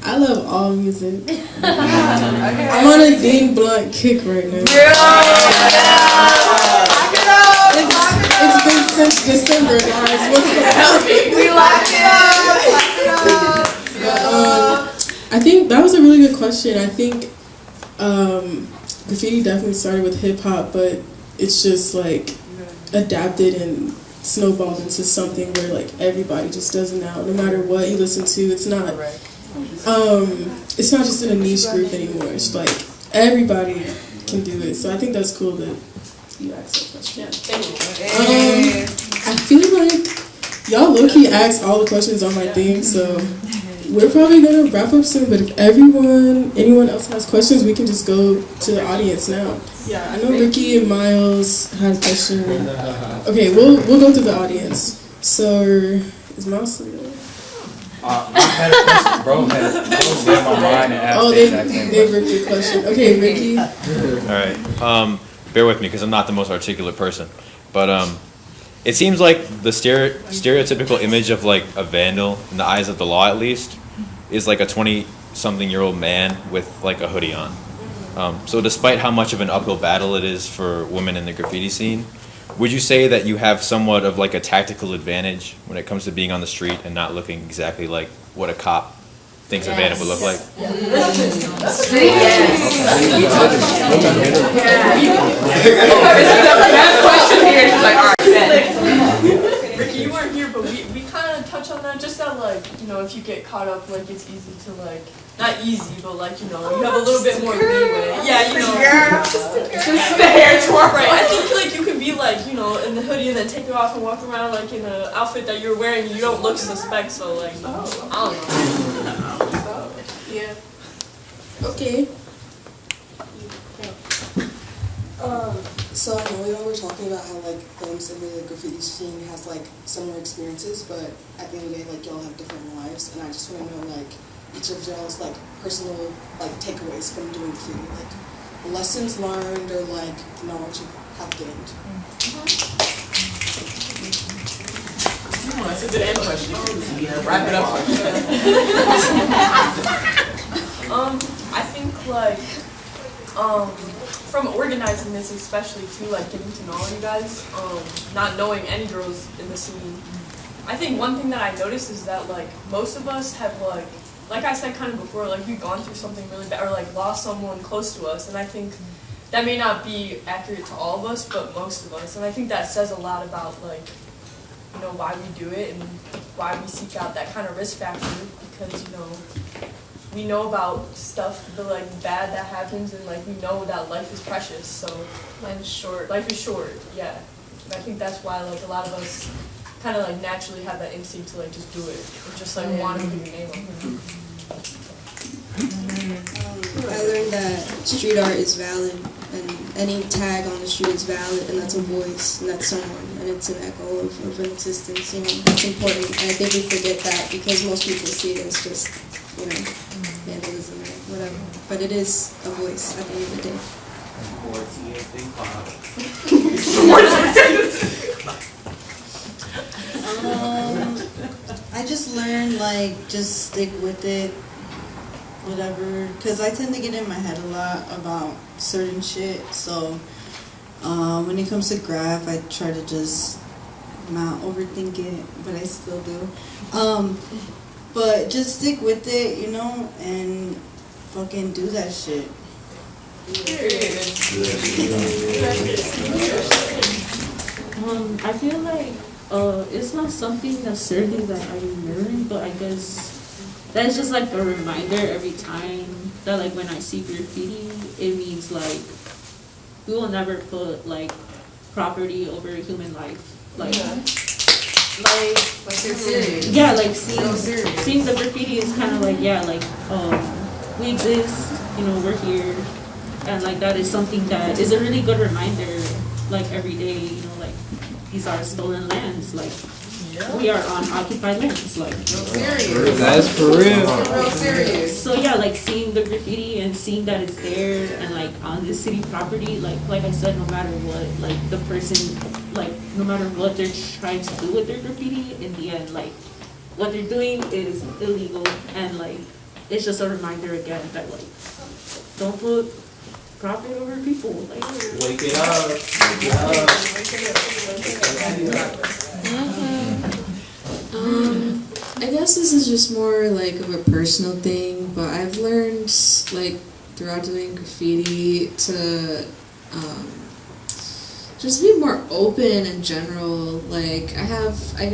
I love all music. I'm on a Dean Blunt kick right now. It's been since December, guys. What's going on? We lock it up. I think that was a really good question. I think graffiti definitely started with hip hop, but it's just like adapted and snowballed into something where like everybody just does it now. No matter what you listen to, it's not just in a niche group anymore. It's like everybody can do it. So I think that's cool that you asked that question. I feel like y'all low-key asked all the questions on my thing, so we're probably gonna wrap up soon. But if anyone else has questions, we can just go to the audience now. Yeah, I know Ricky and Miles had a question. Okay, we'll go to the audience. So is Miles still there? I had a question, bro. On my mind and asked the exact same they Ricky a question. Okay, Ricky. All right. Bear with me because I'm not the most articulate person, but it seems like the stereotypical image of like a vandal in the eyes of the law, at least, is like a 20-something-year-old man with like a hoodie on. So despite how much of an uphill battle it is for women in the graffiti scene, would you say that you have somewhat of like a tactical advantage when it comes to being on the street and not looking exactly like what a cop thinks a vandal would look like? Ricky, you weren't here, but we kind of touch on that. Just that, like, you know, if you get caught up, like, it's easy to, like, not easy, but, like, you know, you have a little bit more leeway. Yeah, you know. Just the hair twirl. Right. I think, like, you could be, like, you know, in the hoodie and then take it off and walk around, like, in an outfit that you're wearing. You don't look suspect, so, like, I don't know. Yeah. Okay. So I know y'all were talking about how like films and the graffiti scene has like similar experiences, but at the end of the day, like y'all have different lives, and I just want to know like each of y'all's like personal like takeaways from doing graffiti, like lessons learned or like knowledge you have gained. Oh, that's a good end question. Wrap it up. I think like from organizing this especially too, like getting to know you guys, not knowing any girls in the scene. I think one thing that I noticed is that like most of us have like I said kind of before, like we've gone through something really bad or like lost someone close to us, and I think that may not be accurate to all of us, but most of us, and I think that says a lot about like, you know, why we do it and why we seek out that kind of risk factor, because, you know, we know about stuff, the like bad that happens, and like we know that life is precious, so life is short. Life is short, yeah. And I think that's why like a lot of us kind of like naturally have that instinct to like just do it, or just like want to put your name on it. I learned that street art is valid, and any tag on the street is valid, and that's a voice, and that's someone, and it's an echo of an existence, you know, that's important, and I think we forget that because most people see it as just, you know, vandalism or whatever, but it is a voice at the end of the day. I just learned like just stick with it, whatever, because I tend to get in my head a lot about certain shit, so when it comes to graph, I try to just not overthink it, but I still do. But just stick with it, you know, and fucking do that shit. I feel like it's not something necessarily that I learned, but I guess that's just like a reminder every time that like when I see graffiti, it means like we will never put like property over human life. Like, like it's serious. Yeah, like seeing the graffiti is kind of like, yeah, like we exist, you know, we're here, and like that is something that is a really good reminder, like every day, you know, like these are stolen lands, like we are on occupied lands, like serious. That's for real. Real serious. So yeah, like seeing the graffiti and seeing that it's there and like on this city property, like I said, no matter what, like the person, like no matter what they're trying to do with their graffiti, in the end, like what they're doing is illegal, and like it's just a reminder again that like don't put profit over people. Like Wake it up. Wake it up. I guess this is just more like of a personal thing, but I've learned like throughout doing graffiti to just be more open in general. Like I have a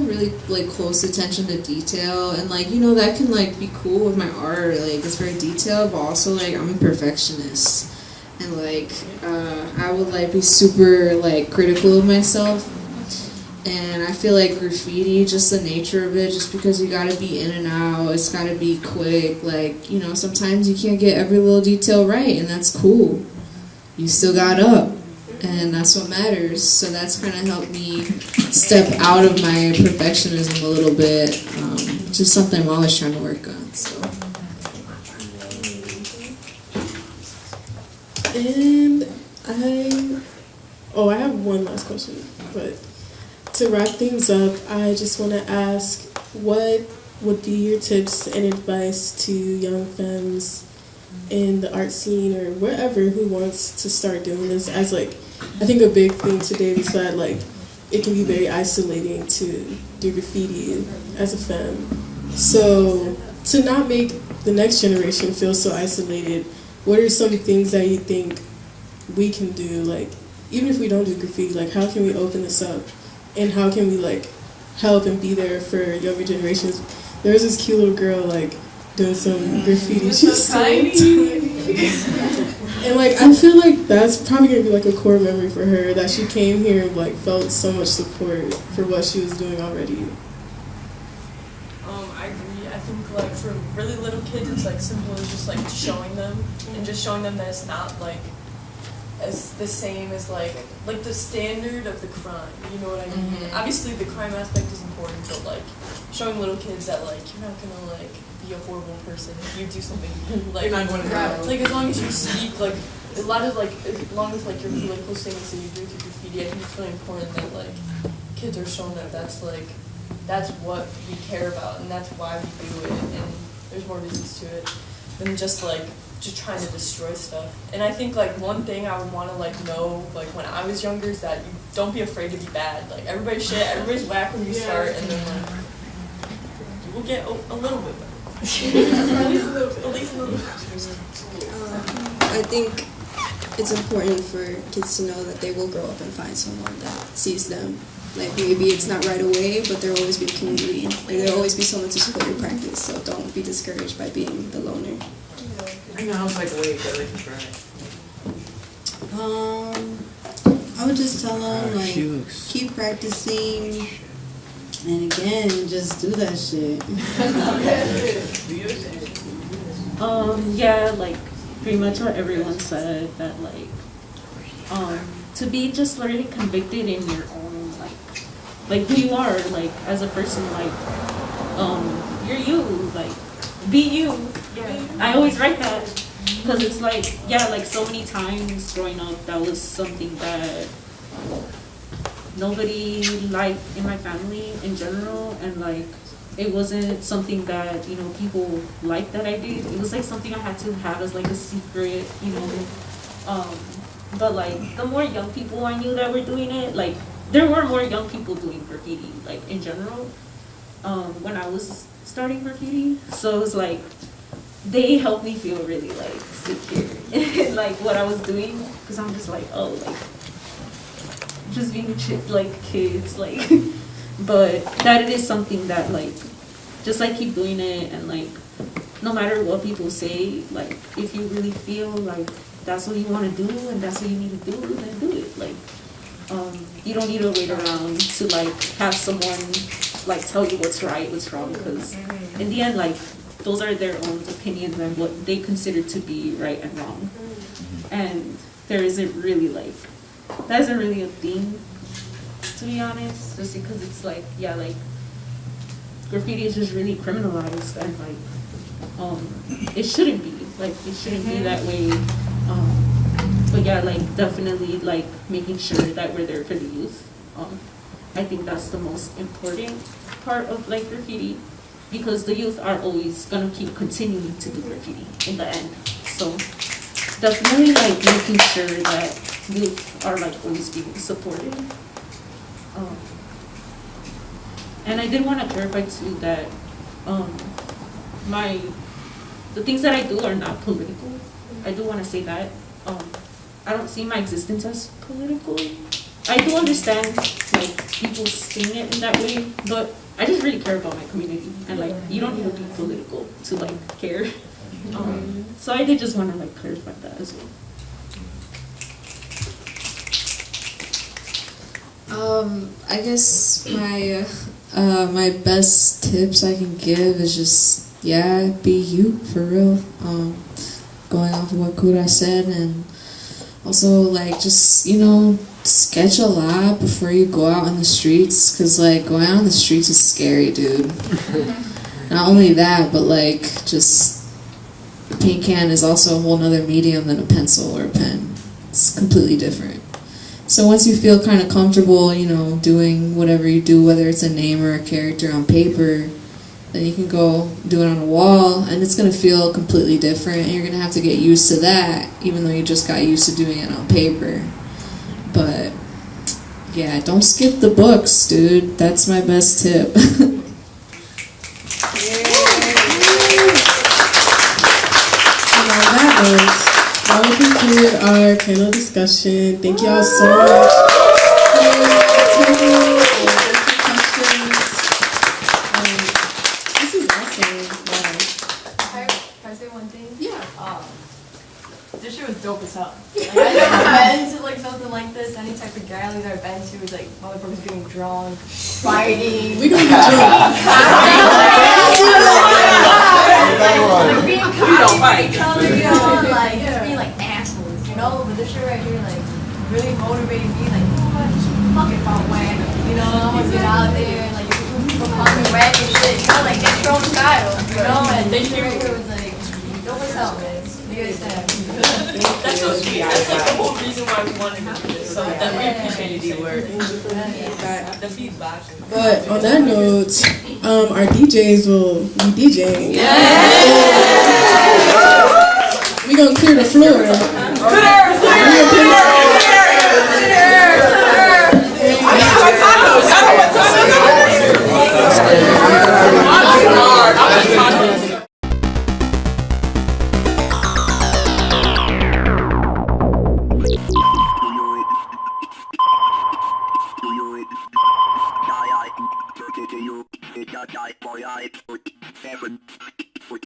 really like close attention to detail, and like, you know, that can like be cool with my art, like it's very detailed, but also like I'm a perfectionist, and like I would like be super like critical of myself. And I feel like graffiti, just the nature of it, just because you gotta be in and out, it's gotta be quick, like, you know, sometimes you can't get every little detail right, and that's cool. You still got up, and that's what matters. So that's kind of helped me step out of my perfectionism a little bit, just something I'm always trying to work on, so. And I have one last question, but to wrap things up, I just want to ask, what would be your tips and advice to young femmes in the art scene or wherever who wants to start doing this? As like, I think a big thing today is that like it can be very isolating to do graffiti as a femme. So to not make the next generation feel so isolated, what are some things that you think we can do? Like, even if we don't do graffiti, like how can we open this up? And how can we like help and be there for younger generations? There was this cute little girl like doing some graffiti. She's so tiny. And like I feel like that's probably gonna be like a core memory for her, that she came here and like felt so much support for what she was doing already. I agree. I think like for really little kids, it's like simple as just like showing them, and just showing them that it's not like as the same as like the standard of the crime. You know what I mean? Obviously, the crime aspect is important, but like showing little kids that like you're not gonna like be a horrible person if you do something like You're not going to like as long as you speak like a lot of like as long as like your political statements that you do through graffiti, I think it's really important that like kids are shown that that's what we care about and that's why we do it, and there's more reasons to it than just trying to destroy stuff. And I think like one thing I would want to like know like when I was younger is that you don't be afraid to be bad. Like everybody's shit, everybody's whack when you start, and then like you will get a little bit better. At least a little bit. I think it's important for kids to know that they will grow up and find someone that sees them. Like maybe it's not right away, but there'll always be a community. Like there'll always be someone to support your practice. So don't be discouraged by being the loner. I know, I was like, wait, that like try. I would just tell them like keep practicing, and again just do that shit. Yeah, like pretty much what everyone said, that like to be just really convicted in your own like who you are, like as a person, like you're you, like be you. I always write that because it's like, yeah, like so many times growing up that was something that nobody liked in my family in general, and like it wasn't something that, you know, people liked that I did. It was like something I had to have as like a secret, you know. But like the more young people I knew that were doing it, like there were more young people doing graffiti, like in general, when I was starting graffiti. So it was like they helped me feel really like secure in like what I was doing, because I'm just like, oh, like just being like kids, like. But that it is something that like just like keep doing it, and like no matter what people say, like if you really feel like that's what you want to do and that's what you need to do, then do it. Like you don't need to wait around to like have someone like tell you what's right, what's wrong, because in the end, like those are their own opinions and what they consider to be right and wrong, and there isn't really like that isn't really a thing, to be honest, just because it's like, yeah, like graffiti is just really criminalized, and like it shouldn't be that way. But yeah, like definitely like making sure that we're there for the youth. I think that's the most important part of like graffiti, because the youth are always gonna keep continuing to do graffiti in the end. So definitely like making sure that youth are like always being supported. And I did want to clarify too that the things that I do are not political. I do want to say that. I don't see my existence as political. I do understand like people seeing it in that way, but I just really care about my community, and like you don't need to be political to like care. So I did just want to like clarify that as well. I guess my best tips I can give is just, yeah, be you for real. Going off of what Kura said, and also like just, you know, sketch a lot before you go out on the streets, because like going out on the streets is scary, dude. Not only that, but like just a paint can is also a whole nother medium than a pencil or a pen. It's completely different. So once you feel kind of comfortable, you know, doing whatever you do, whether it's a name or a character on paper, then you can go do it on a wall, and it's going to feel completely different, and you're going to have to get used to that, even though you just got used to doing it on paper. But yeah, don't skip the books, dude. That's my best tip. That would conclude our panel discussion. Thank y'all so much for attending and asking questions. This is awesome. Wow. Can I say one thing? Yeah. This shit was dope as hell. Like, I've never been to like something like this. Any type of rallies I've been to is like motherfuckers getting drunk, fighting. We gonna get drunk. Like being kind to each other, you know, like just being like assholes, you know, but this shit right here, like, really motivated me, like, you know what, fuck it, I'm whack, you know, I'm gonna get out there, and, like, people call me whack and shit, you know, like, get your own style, you know, and this shit right here was, like, dope as hell, man. You understand? That's so sweet. That's like the whole reason why we wanted to do this. So that we appreciated your work. The feedback. But on that note, our DJs will be DJing. We gonna clear the floor. Different